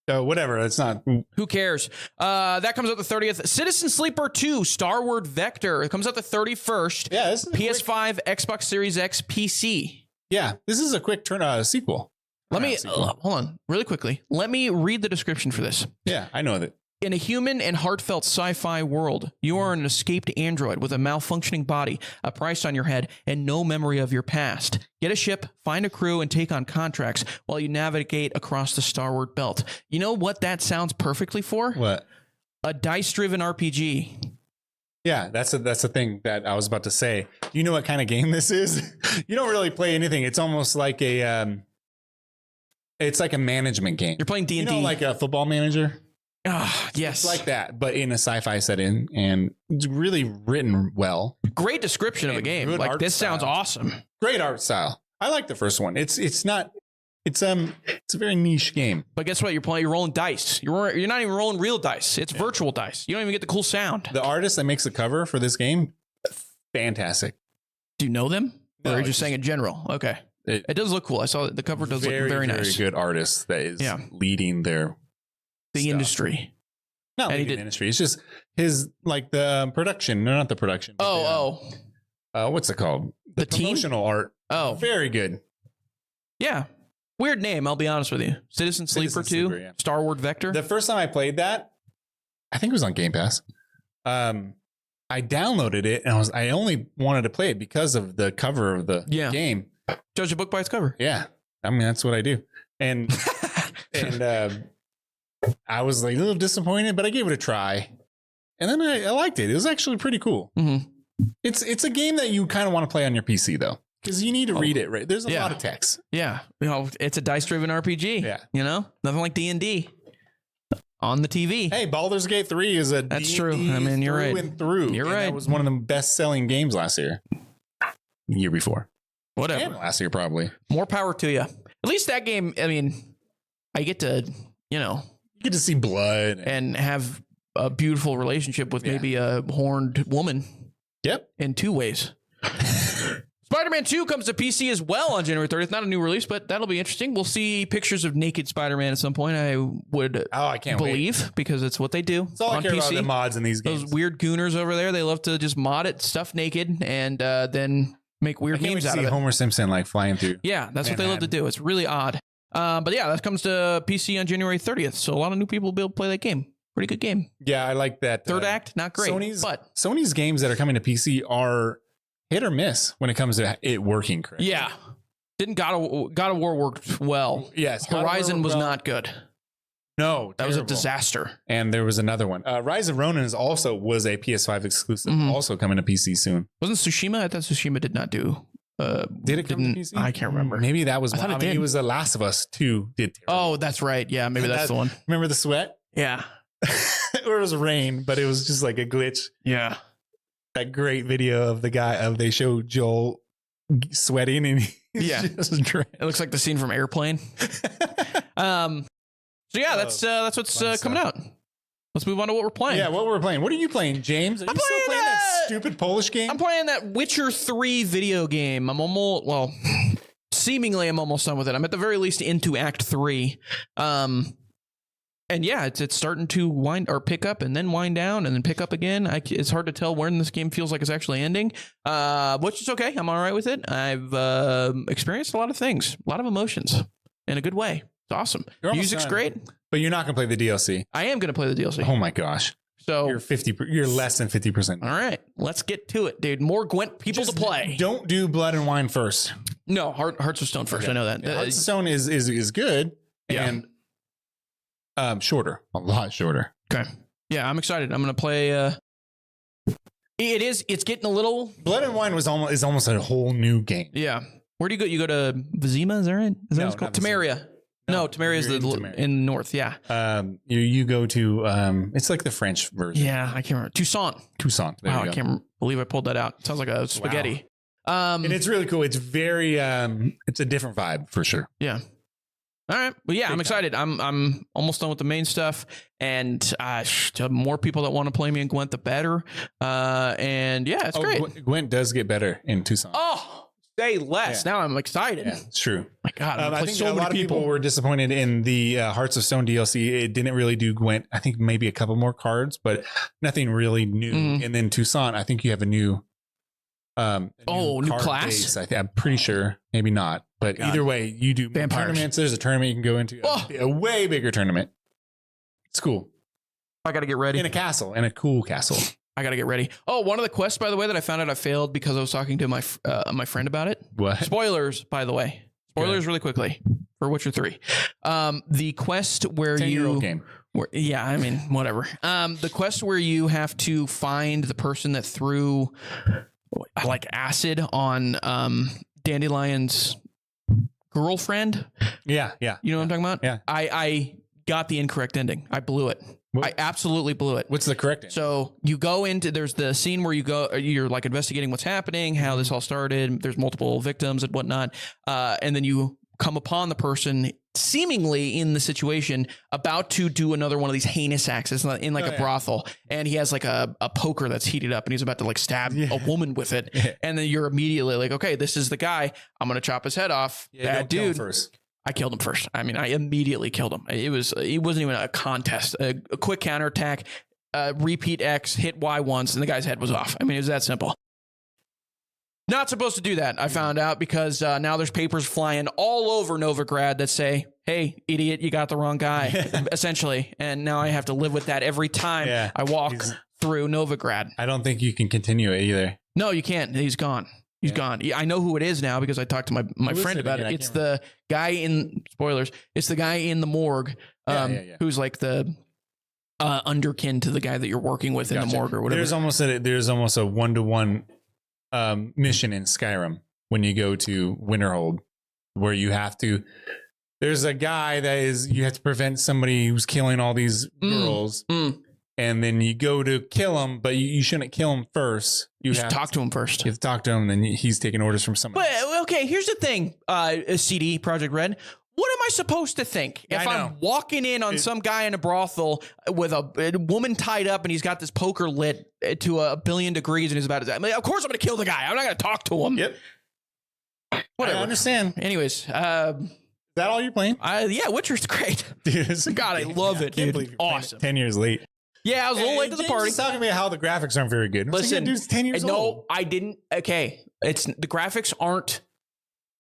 Speaker 2: Whatever. It's not.
Speaker 1: Who cares? That comes out the 30th. Citizen Sleeper 2, Starward Vector. It comes out the 31st.
Speaker 2: Yeah. This is
Speaker 1: PS5, Xbox Series X, PC.
Speaker 2: Yeah. This is a quick sequel.
Speaker 1: Let me hold on really quickly. Let me read the description for this.
Speaker 2: Yeah, I know that.
Speaker 1: In a human and heartfelt sci-fi world, you are an escaped android with a malfunctioning body, a price on your head, and no memory of your past. Get a ship, find a crew, and take on contracts while you navigate across the Starward Belt. You know what that sounds perfectly for?
Speaker 2: What?
Speaker 1: A dice-driven RPG.
Speaker 2: Yeah, that's the thing that I was about to say. You know what kind of game this is? You don't really play anything. It's almost like it's like a management game.
Speaker 1: You're playing D&D.
Speaker 2: You know, like a Football Manager?
Speaker 1: Yes.
Speaker 2: It's like that, but in a sci-fi setting, and it's really written well.
Speaker 1: Great description of a game. Like, this sounds awesome.
Speaker 2: Great art style. I like the first one. It's a very niche game.
Speaker 1: But guess what? You're rolling dice. You're not even rolling real dice. It's virtual dice. You don't even get the cool sound.
Speaker 2: The artist that makes the cover for this game, fantastic.
Speaker 1: Do you know them? Or are you just saying in general? Okay. It does look cool. I saw the cover does look very nice.
Speaker 2: Very good artist that is leading the
Speaker 1: industry.
Speaker 2: Not leading the industry. It's just his the production. No, not the production. What's it called? The promotional art. Oh, very good.
Speaker 1: Yeah. Weird name, I'll be honest with you. Citizen Sleeper 2, Starward Vector.
Speaker 2: The first time I played that, I think it was on Game Pass. I downloaded it and I only wanted to play it because of the cover of the game.
Speaker 1: Judge a book by its cover.
Speaker 2: Yeah. I mean, that's what I do. And I was like a little disappointed, but I gave it a try. And then I liked it. It was actually pretty cool.
Speaker 1: Mm-hmm.
Speaker 2: It's a game that you kind of want to play on your PC though, because you need to read it. Right? There's a lot of text.
Speaker 1: Yeah, it's a dice-driven RPG.
Speaker 2: Yeah,
Speaker 1: nothing like D&D on the TV.
Speaker 2: Hey, Baldur's Gate 3 is a
Speaker 1: that's
Speaker 2: D&D
Speaker 1: true. I mean, you're right.
Speaker 2: And through.
Speaker 1: You're right.
Speaker 2: It was one of the best-selling games last year. Year before,
Speaker 1: whatever.
Speaker 2: And last year probably.
Speaker 1: More power to you. At least that game. I mean, I get to you
Speaker 2: get to see blood
Speaker 1: and have a beautiful relationship with maybe a horned woman.
Speaker 2: Yep.
Speaker 1: In 2 ways. Spider-Man 2 comes to PC as well on January 30th. Not a new release, but that'll be interesting. We'll see pictures of naked Spider-Man at some point. I would
Speaker 2: I can't
Speaker 1: believe because it's what they do
Speaker 2: That's all
Speaker 1: on
Speaker 2: I care
Speaker 1: PC.
Speaker 2: about the mods in these games.
Speaker 1: Those weird gooners over there, they love to just mod it, stuff naked, and then make weird games out of it.
Speaker 2: Homer Simpson like flying through.
Speaker 1: Yeah, that's what they love to do. It's really odd. But yeah, that comes to PC on January 30th. So a lot of new people will be able to play that game. Pretty good game.
Speaker 2: Yeah, I like that.
Speaker 1: Third act, not great.
Speaker 2: Sony's games that are coming to PC are hit or miss when it comes to it working correctly.
Speaker 1: Yeah. Didn't God of War worked well.
Speaker 2: Yes.
Speaker 1: Horizon was not good.
Speaker 2: No,
Speaker 1: that was a disaster.
Speaker 2: And there was another one. Rise of Ronin was a PS5 exclusive, also coming to PC soon.
Speaker 1: Wasn't Tsushima? I thought Tsushima did not do.
Speaker 2: Did it come to PC?
Speaker 1: I can't remember.
Speaker 2: Maybe that was one. It was The Last of Us 2 did terrible.
Speaker 1: Oh, that's right. Yeah, maybe that's the one.
Speaker 2: Remember the sweat?
Speaker 1: Yeah.
Speaker 2: Or it was rain, but it was just like a glitch.
Speaker 1: Yeah.
Speaker 2: That great video of they show Joel sweating and he's just drenched.
Speaker 1: It looks like the scene from Airplane. So yeah, that's what's coming out. Let's move on to what we're playing.
Speaker 2: Yeah, what we're playing. What are you playing, James? Are you still playing that stupid Polish game?
Speaker 1: I'm playing that Witcher 3 video game. Seemingly I'm almost done with it. I'm at the very least into Act 3. And yeah, it's starting to pick up and then wind down and then pick up again. It's hard to tell when this game feels like it's actually ending, which is okay. I'm all right with it. I've experienced a lot of things, a lot of emotions in a good way. It's awesome. Music's great.
Speaker 2: But you're not going to play the DLC.
Speaker 1: I am going to play the DLC.
Speaker 2: Oh my gosh.
Speaker 1: So
Speaker 2: you're less than 50%.
Speaker 1: All right, let's get to it, dude. More Gwent people to play.
Speaker 2: Don't do Blood and Wine first.
Speaker 1: No, Hearts of Stone first. Okay. I know that.
Speaker 2: Hearts of Stone is good.
Speaker 1: Yeah.
Speaker 2: And shorter, a lot shorter.
Speaker 1: Okay. Yeah, I'm excited. I'm going to play. It's getting a little.
Speaker 2: Blood and Wine is almost a whole new game.
Speaker 1: Yeah. Where do you go? You go to Vizima, is that right? Is that what it's called? Temeria. No, Temeria is in the north. Yeah.
Speaker 2: You go to it's like the French version.
Speaker 1: Yeah, I can't remember. Toussaint. Wow, I can't believe I pulled that out. It sounds like a spaghetti.
Speaker 2: Wow. And it's really cool. It's very it's a different vibe for sure.
Speaker 1: Yeah. All right. Well, yeah, I'm excited. I'm almost done with the main stuff, and to more people that want to play me in Gwent, the better. And yeah, it's great.
Speaker 2: Gwent does get better in Toussaint.
Speaker 1: Oh, say less. Yeah. Now I'm excited.
Speaker 2: Yeah, it's true.
Speaker 1: My God,
Speaker 2: I think a lot of people were disappointed in the Hearts of Stone DLC. It didn't really do Gwent. I think maybe a couple more cards, but nothing really new. Mm-hmm. And then Toussaint, I think you have a new new
Speaker 1: class
Speaker 2: base. I'm pretty sure, maybe not, but either way, you do tournaments. There's a tournament you can go into, a way bigger tournament. It's cool.
Speaker 1: I got to get ready
Speaker 2: in a cool castle.
Speaker 1: I got to get ready. Oh, one of the quests, by the way, that I found out I failed because I was talking to my friend about it.
Speaker 2: What?
Speaker 1: Spoilers, by the way. Spoilers really quickly for Witcher 3. The quest where
Speaker 2: 10-year-old game.
Speaker 1: Yeah, I mean, whatever. The quest where you have to find the person that threw like acid on Dandelion's girlfriend.
Speaker 2: Yeah.
Speaker 1: You know what I'm talking about?
Speaker 2: Yeah.
Speaker 1: I got the incorrect ending. I blew it. I absolutely blew it.
Speaker 2: What's the correct ending?
Speaker 1: So you go into, there's the scene where you're like investigating what's happening, how this all started. There's multiple victims and whatnot. And then you come upon the person seemingly in the situation about to do another one of these heinous acts in like a brothel. And he has like a poker that's heated up and he's about to like stab a woman with it. Yeah. And then you're immediately like, okay, this is the guy. I'm going to chop his head off. Bad dude. I killed him first. I mean, I immediately killed him. It wasn't even a contest. A quick counterattack, repeat X, hit Y once, and the guy's head was off. I mean, it was that simple. Not supposed to do that, I found out, because now there's papers flying all over Novigrad that say, hey, idiot, you got the wrong guy, essentially. And now I have to live with that every time I walk through Novigrad.
Speaker 2: I don't think you can continue it either.
Speaker 1: No, you can't. He's gone. He's gone. I know who it is now because I talked to my friend about it. It's the guy in spoilers. It's the guy in the morgue, who's like the underkin to the guy that you're working with in the morgue or whatever.
Speaker 2: There's almost a 1-to-1 mission in Skyrim when you go to Winterhold, where you have to. There's a guy you have to prevent somebody who's killing all these girls. And then you go to kill him, but you shouldn't kill him first.
Speaker 1: You should talk to him first.
Speaker 2: You have to talk to him, and then he's taking orders from somebody.
Speaker 1: But okay, here's the thing, CD Projekt Red. What am I supposed to think if I'm walking in on some guy in a brothel with a woman tied up and he's got this poker lit to 1,000,000,000 degrees and he's about to die? I mean, of course I'm going to kill the guy. I'm not going to talk to him.
Speaker 2: Yep.
Speaker 1: Whatever.
Speaker 2: I understand.
Speaker 1: Anyways,
Speaker 2: is that all you're playing?
Speaker 1: Yeah, Witcher's great.
Speaker 2: Dude,
Speaker 1: God, I love it. Dude. Awesome.
Speaker 2: 10 years late.
Speaker 1: Yeah, I was a little late to the party.
Speaker 2: He's talking about how the graphics aren't very good.
Speaker 1: Listen,
Speaker 2: dude's 10 years old.
Speaker 1: No, I didn't. Okay, the graphics aren't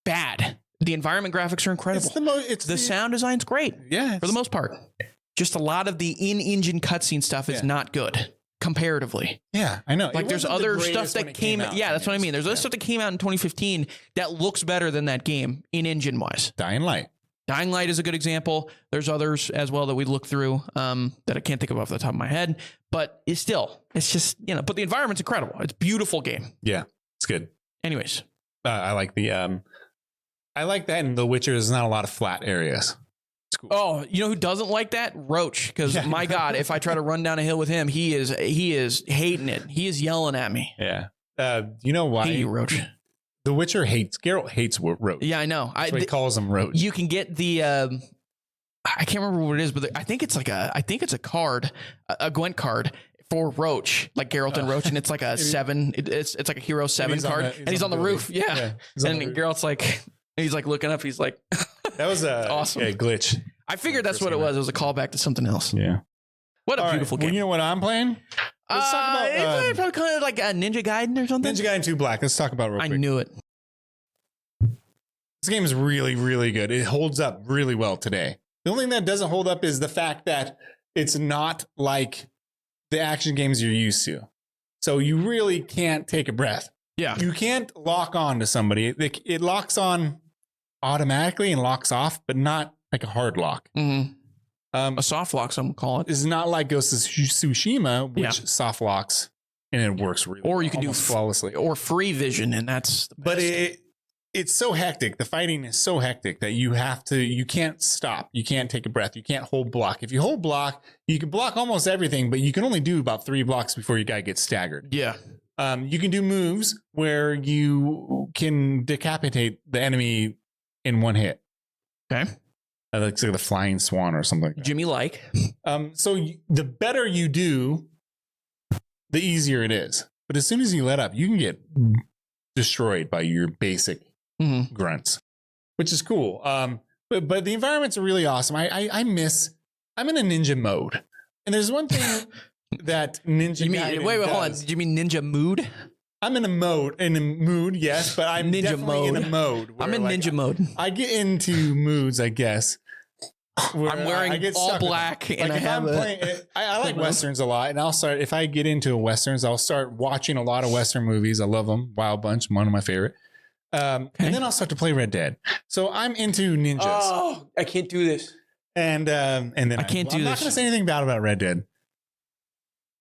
Speaker 1: bad. The environment graphics are incredible. The sound design's great.
Speaker 2: Yeah,
Speaker 1: for the most part. Just a lot of the in-engine cutscene stuff is not good comparatively.
Speaker 2: Yeah, I know.
Speaker 1: Like there's other stuff that came out. Yeah, that's what I mean. There's other stuff that came out in 2015 that looks better than that game in engine wise.
Speaker 2: Dying Light
Speaker 1: is a good example. There's others as well that we look through that I can't think of off the top of my head, but it's just, but the environment's incredible. It's a beautiful game.
Speaker 2: Yeah, it's good.
Speaker 1: Anyways.
Speaker 2: I like that in The Witcher. There's not a lot of flat areas. It's cool.
Speaker 1: Oh, you know who doesn't like that? Roach. Because my God, if I try to run down a hill with him, he is hating it. He is yelling at me.
Speaker 2: Yeah. You know why?
Speaker 1: Hate you, Roach.
Speaker 2: The Witcher Geralt hates Roach.
Speaker 1: Yeah, I know.
Speaker 2: That's what he calls him, Roach.
Speaker 1: You can get the I can't remember what it is, but I think it's a card, a Gwent card for Roach, like Geralt and Roach, and it's like a 7. It's like a Hero 7 card, and he's on the roof. Yeah, and Geralt's like, he's like looking up. He's like,
Speaker 2: that was
Speaker 1: awesome.
Speaker 2: A glitch.
Speaker 1: I figured that's what it was. It was a callback to something else.
Speaker 2: Yeah.
Speaker 1: What a beautiful game.
Speaker 2: Well, you know what I'm playing? Let's talk about
Speaker 1: probably call it like a Ninja Gaiden or something.
Speaker 2: Ninja Gaiden 2 Black. Let's talk about it real quick.
Speaker 1: I knew it.
Speaker 2: This game is really, really good. It holds up really well today. The only thing that doesn't hold up is the fact that it's not like the action games you're used to. So you really can't take a breath.
Speaker 1: Yeah.
Speaker 2: You can't lock on to somebody. It locks on automatically and locks off, but not like a hard lock.
Speaker 1: Mm-hmm. A soft lock, some call it.
Speaker 2: It's not like Ghost of Tsushima, which soft locks and it works really well.
Speaker 1: Or you can do
Speaker 2: flawlessly.
Speaker 1: Or free vision, and that's the best.
Speaker 2: But it's so hectic. The fighting is so hectic that you can't stop. You can't take a breath. You can't hold block. If you hold block, you can block almost everything, but you can only do about 3 blocks before your guy gets staggered.
Speaker 1: Yeah.
Speaker 2: You can do moves where you can decapitate the enemy in 1 hit.
Speaker 1: Okay.
Speaker 2: Like the flying swan or something like that.
Speaker 1: Jimmy like.
Speaker 2: So the better you do, the easier it is. But as soon as you let up, you can get destroyed by your basic grunts, which is cool. But the environments are really awesome. I'm in a ninja mode. And there's one thing that Ninja Gaiden
Speaker 1: wait,
Speaker 2: does.
Speaker 1: hold on. Did you mean ninja mood?
Speaker 2: I'm in a mood, yes, but I'm
Speaker 1: ninja
Speaker 2: definitely
Speaker 1: mode.
Speaker 2: in a mode.
Speaker 1: I'm in ninja mode.
Speaker 2: I get into moods, I guess.
Speaker 1: I'm wearing all black, and
Speaker 2: I like westerns a lot, and if I get into westerns, I'll start watching a lot of western movies. I love them. Wild Bunch, one of my favorite. And then I'll start to play Red Dead. So I'm into ninjas.
Speaker 1: Oh, I can't do this.
Speaker 2: And then I'm not going to say anything bad about Red Dead,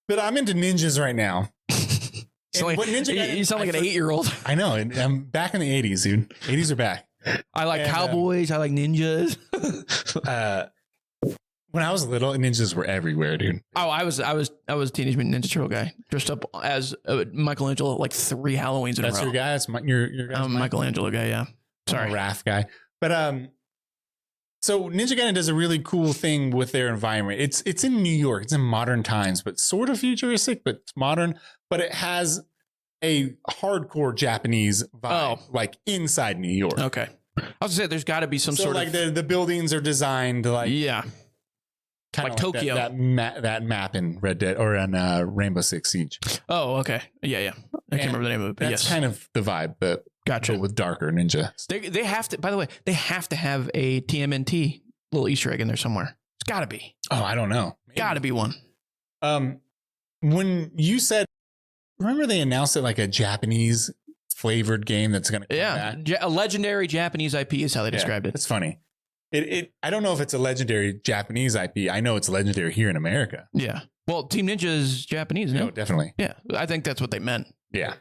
Speaker 2: but I'm into ninjas right now.
Speaker 1: You sound like an 8-year-old.
Speaker 2: I know. I'm back in the 80s, dude. 80s are back.
Speaker 1: I like cowboys. I like ninjas.
Speaker 2: When I was little, ninjas were everywhere, dude.
Speaker 1: Oh, I was a Teenage Mutant Ninja Turtle guy, dressed up as Michelangelo like 3 Halloweens in a row.
Speaker 2: That's your guy. That's your guy.
Speaker 1: I'm a Michelangelo guy. Yeah. Sorry,
Speaker 2: I'm a Raph guy. But so Ninja Gaiden does a really cool thing with their environment. It's in New York. It's in modern times, but sort of futuristic, but it's modern. But it has a hardcore Japanese vibe, like inside New York.
Speaker 1: Okay. I was gonna say there's got to be some sort
Speaker 2: of
Speaker 1: the
Speaker 2: buildings are designed like kind of like
Speaker 1: Tokyo.
Speaker 2: That map in Red Dead or in Rainbow Six Siege.
Speaker 1: Oh, okay. Yeah. I can't remember the name of it. But
Speaker 2: that's kind of the vibe, but
Speaker 1: gotcha.
Speaker 2: With darker ninja.
Speaker 1: They have to. By the way, they have to have a TMNT little Easter egg in there somewhere. It's got to be.
Speaker 2: Oh, I don't know.
Speaker 1: Got to be one.
Speaker 2: When you said, remember they announced it like a Japanese flavored game that's going to come back.
Speaker 1: A legendary Japanese IP is how they described it.
Speaker 2: It's funny. I don't know if it's a legendary Japanese IP. I know it's legendary here in America.
Speaker 1: Yeah. Well, Team Ninja is Japanese, no?
Speaker 2: No, definitely.
Speaker 1: Yeah. I think that's what they meant.
Speaker 2: Yeah.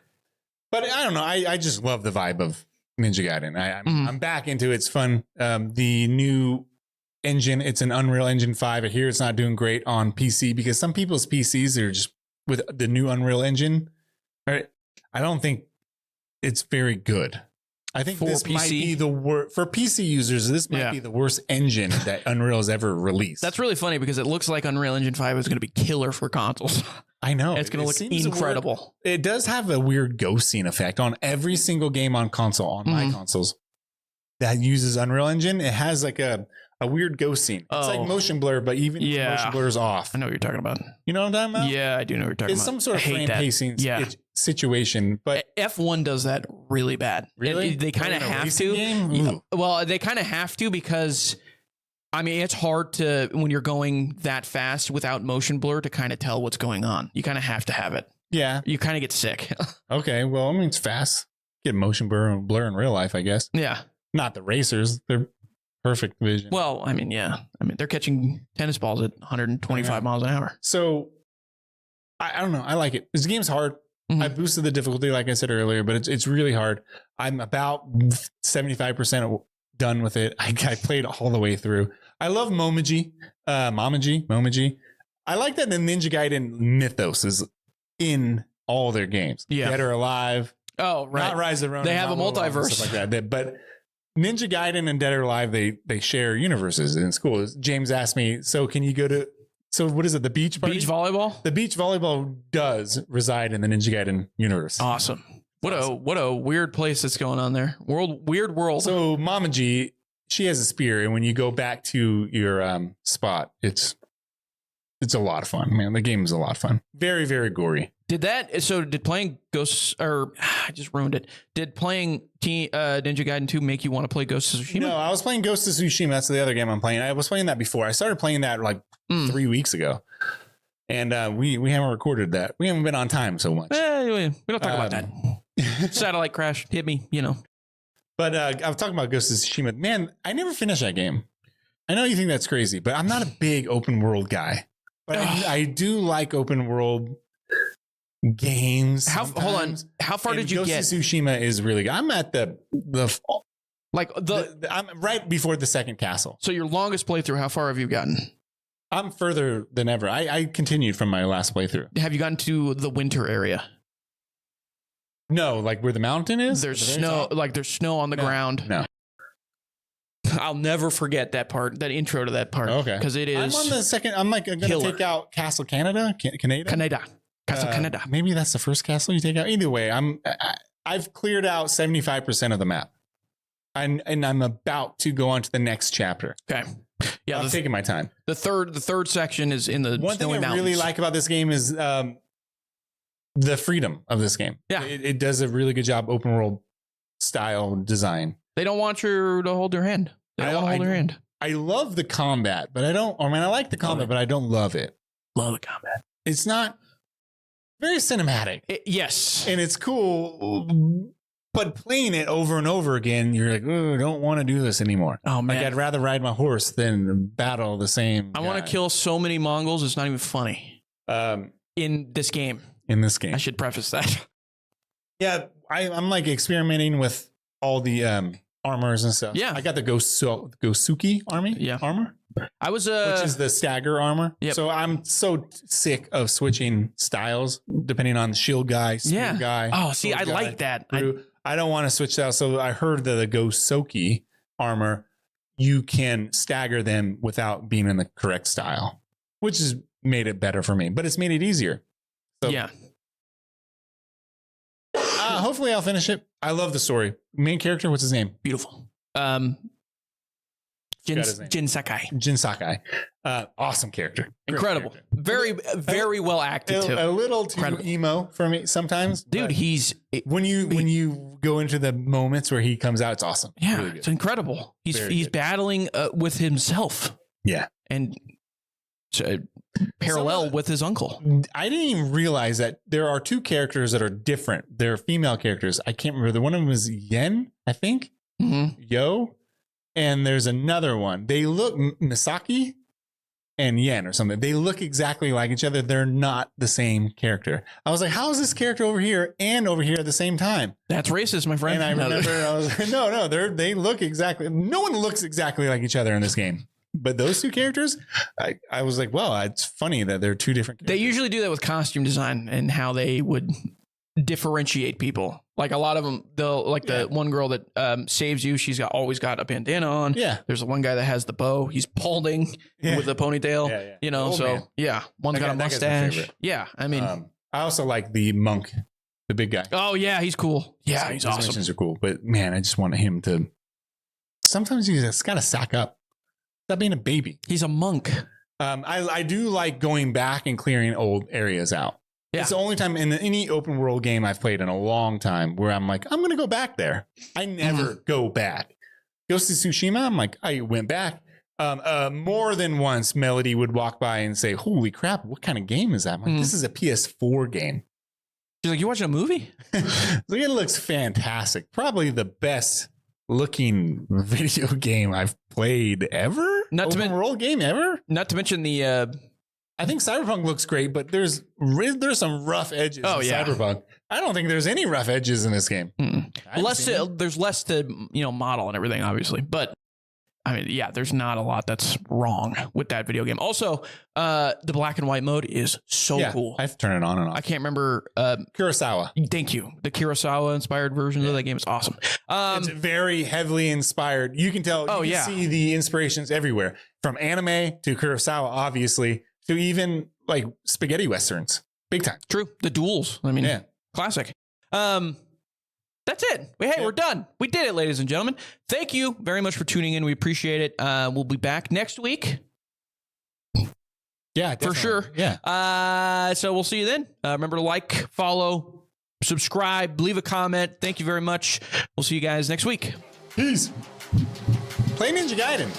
Speaker 2: But I don't know. I just love the vibe of Ninja Gaiden. I'm back into it. It's fun. The new engine, it's an Unreal Engine 5. I hear it's not doing great on PC because some people's PCs are just with the new Unreal Engine. Right? I don't think it's very good. I think this might be the worst for PC users. This might be the worst engine that Unreal has ever released.
Speaker 1: That's really funny because it looks like Unreal Engine 5 is going to be killer for consoles.
Speaker 2: I know.
Speaker 1: It's going to look incredible.
Speaker 2: It does have a weird ghost scene effect on every single game on console, on my consoles that uses Unreal Engine. It has like a weird ghost scene. It's like motion blur, but even if motion blur is off.
Speaker 1: I know what you're talking about.
Speaker 2: You know what I'm talking about?
Speaker 1: Yeah, I do know what you're talking about.
Speaker 2: It's some sort of frame pacing situation, but
Speaker 1: F1 does that really bad.
Speaker 2: Really?
Speaker 1: They kind of have to. Well, they kind of have to because, I mean, it's hard to, when you're going that fast without motion blur, to kind of tell what's going on. You kind of have to have it.
Speaker 2: Yeah.
Speaker 1: You kind of get sick.
Speaker 2: Okay. Well, I mean, it's fast. Get motion blur in real life, I guess.
Speaker 1: Yeah.
Speaker 2: Not the racers. They're perfect vision.
Speaker 1: Well, I mean, yeah. I mean, they're catching tennis balls at 125 miles an hour.
Speaker 2: So, I don't know. I like it. This game's hard. I boosted the difficulty, like I said earlier, but it's really hard. I'm about 75% done with it. I played all the way through. I love Momiji. I like that the Ninja Gaiden mythos is in all their games.
Speaker 1: Yeah.
Speaker 2: Dead or Alive.
Speaker 1: Oh, right.
Speaker 2: Not Rise of the Ronin.
Speaker 1: They have a multiverse.
Speaker 2: Stuff like that. But Ninja Gaiden and Dead or Alive, they share universes in school. James asked me, so can you go to... So what is it? The beach party?
Speaker 1: Beach volleyball?
Speaker 2: The beach volleyball does reside in the Ninja Gaiden universe.
Speaker 1: Awesome. What a weird place that's going on there. Weird world.
Speaker 2: So Mamaji, she has a spear, and when you go back to your spot, it's a lot of fun, man. The game is a lot of fun. Very, very gory.
Speaker 1: Did playing Ghosts, or I just ruined it. Did playing Ninja Gaiden 2 make you want to play Ghost of Tsushima?
Speaker 2: No, I was playing Ghost of Tsushima. That's the other game I'm playing. I was playing that before. I started playing that like 3 weeks ago. And we haven't recorded that. We haven't been on time so much.
Speaker 1: We don't talk about that. Satellite crash hit me, you know.
Speaker 2: But I was talking about Ghost of Tsushima. Man, I never finished that game. I know you think that's crazy, but I'm not a big open world guy. But I do like open world games.
Speaker 1: Hold on. How far did you get?
Speaker 2: Ghost of Tsushima is really good. I'm at I'm right before the second castle.
Speaker 1: So your longest playthrough, how far have you gotten?
Speaker 2: I'm further than ever. I continued from my last playthrough.
Speaker 1: Have you gotten to the winter area?
Speaker 2: No, like where the mountain is?
Speaker 1: There's snow, like there's snow on the ground.
Speaker 2: No.
Speaker 1: I'll never forget that part, that intro to that part.
Speaker 2: Okay.
Speaker 1: Because it is.
Speaker 2: I'm on the second. I'm like going to take out Castle Canada.
Speaker 1: Canada. Castle Canada.
Speaker 2: Maybe that's the first castle you take out. Either way, I've cleared out 75% of the map. And I'm about to go on to the next chapter.
Speaker 1: Okay. Yeah.
Speaker 2: I'm taking my time.
Speaker 1: The third section is in the
Speaker 2: one thing I really like about this game is the freedom of this game.
Speaker 1: Yeah.
Speaker 2: It does a really good job open world style design.
Speaker 1: They don't want you to hold their hand. They don't hold their hand.
Speaker 2: I love the combat, but I like the combat, but I don't love it.
Speaker 1: Love the combat.
Speaker 2: It's not very cinematic.
Speaker 1: Yes.
Speaker 2: And it's cool, but playing it over and over again, you're like, oh, I don't want to do this anymore.
Speaker 1: Oh, man.
Speaker 2: Like, I'd rather ride my horse than battle the same
Speaker 1: I want to kill so many Mongols, it's not even funny. In this game. I should preface that. Yeah,
Speaker 2: I'm like experimenting with all the armors and stuff.
Speaker 1: Yeah.
Speaker 2: I got the Gosuki armor.
Speaker 1: I was
Speaker 2: which is the stagger armor.
Speaker 1: Yep.
Speaker 2: So I'm so sick of switching styles depending on shield guy, spear guy.
Speaker 1: Oh, see, I like that.
Speaker 2: I don't want to switch styles. So I heard that the Gosuki armor, you can stagger them without being in the correct style, which has made it better for me, but it's made it easier. So,
Speaker 1: yeah.
Speaker 2: Hopefully I'll finish it. I love the story. Main character, what's his name?
Speaker 1: Beautiful. Jin Sakai.
Speaker 2: Awesome character.
Speaker 1: Incredible. Character. Very well acted too.
Speaker 2: A little too emo for me sometimes.
Speaker 1: Dude,
Speaker 2: when you go into the moments where he comes out, it's awesome.
Speaker 1: Yeah,
Speaker 2: really
Speaker 1: it's incredible. He's battling with himself.
Speaker 2: Yeah.
Speaker 1: And parallel with his uncle.
Speaker 2: I didn't even realize that there are two characters that are different. They're female characters. I can't remember. One of them is Yen, I think.
Speaker 1: Mm-hmm.
Speaker 2: Yo. And there's another one. They look Misaki and Yen or something. They look exactly like each other. They're not the same character. I was like, how is this character over here and over here at the same time?
Speaker 1: That's racist, my friend.
Speaker 2: And I remember I was like, no, they look exactly. No one looks exactly like each other in this game. But those two characters, I was like, well, it's funny that they're two different characters.
Speaker 1: They usually do that with costume design and how they would differentiate people. Like a lot of them, they'll like the one girl that saves you. She's always got a bandana on.
Speaker 2: Yeah.
Speaker 1: There's the one guy that has the bow. He's balding with a ponytail.
Speaker 2: Yeah.
Speaker 1: You know, one's got a mustache. Yeah. I mean,
Speaker 2: I also like the monk, the big guy.
Speaker 1: Oh yeah, he's cool. Yeah, he's awesome.
Speaker 2: Missions are cool, but man, I just want him to. Sometimes he's just got to sack up. Stop being a baby.
Speaker 1: He's a monk.
Speaker 2: I do like going back and clearing old areas out. Yeah. It's the only time in any open world game I've played in a long time where I'm like, I'm going to go back there. I never go back. Ghost of Tsushima, I'm like, I went back. More than once, Melody would walk by and say, holy crap, what kind of game is that? I'm like, this is a PS4 game.
Speaker 1: She's like, you watching a movie?
Speaker 2: It looks fantastic. Probably the best looking video game I've played ever. Open world game ever.
Speaker 1: Not to mention the...
Speaker 2: I think Cyberpunk looks great, but there's some rough edges in Cyberpunk. I don't think there's any rough edges in this game.
Speaker 1: There's less to model and everything, obviously. But I mean, yeah, there's not a lot that's wrong with that video game. Also, the black and white mode is so cool.
Speaker 2: I have to turn it on and off.
Speaker 1: I can't remember.
Speaker 2: Kurosawa.
Speaker 1: Thank you. The Kurosawa inspired version of that game is awesome.
Speaker 2: It's very heavily inspired. You can tell. You can see the inspirations everywhere, from anime to Kurosawa, obviously, to even like spaghetti westerns. Big time.
Speaker 1: True. The duels. I mean, classic. That's it. Hey, we're done. We did it, ladies and gentlemen. Thank you very much for tuning in. We appreciate it. We'll be back next week.
Speaker 2: Yeah, definitely.
Speaker 1: For sure.
Speaker 2: Yeah.
Speaker 1: So we'll see you then. Remember to like, follow, subscribe, leave a comment. Thank you very much. We'll see you guys next week.
Speaker 2: Peace. Play Ninja Gaiden.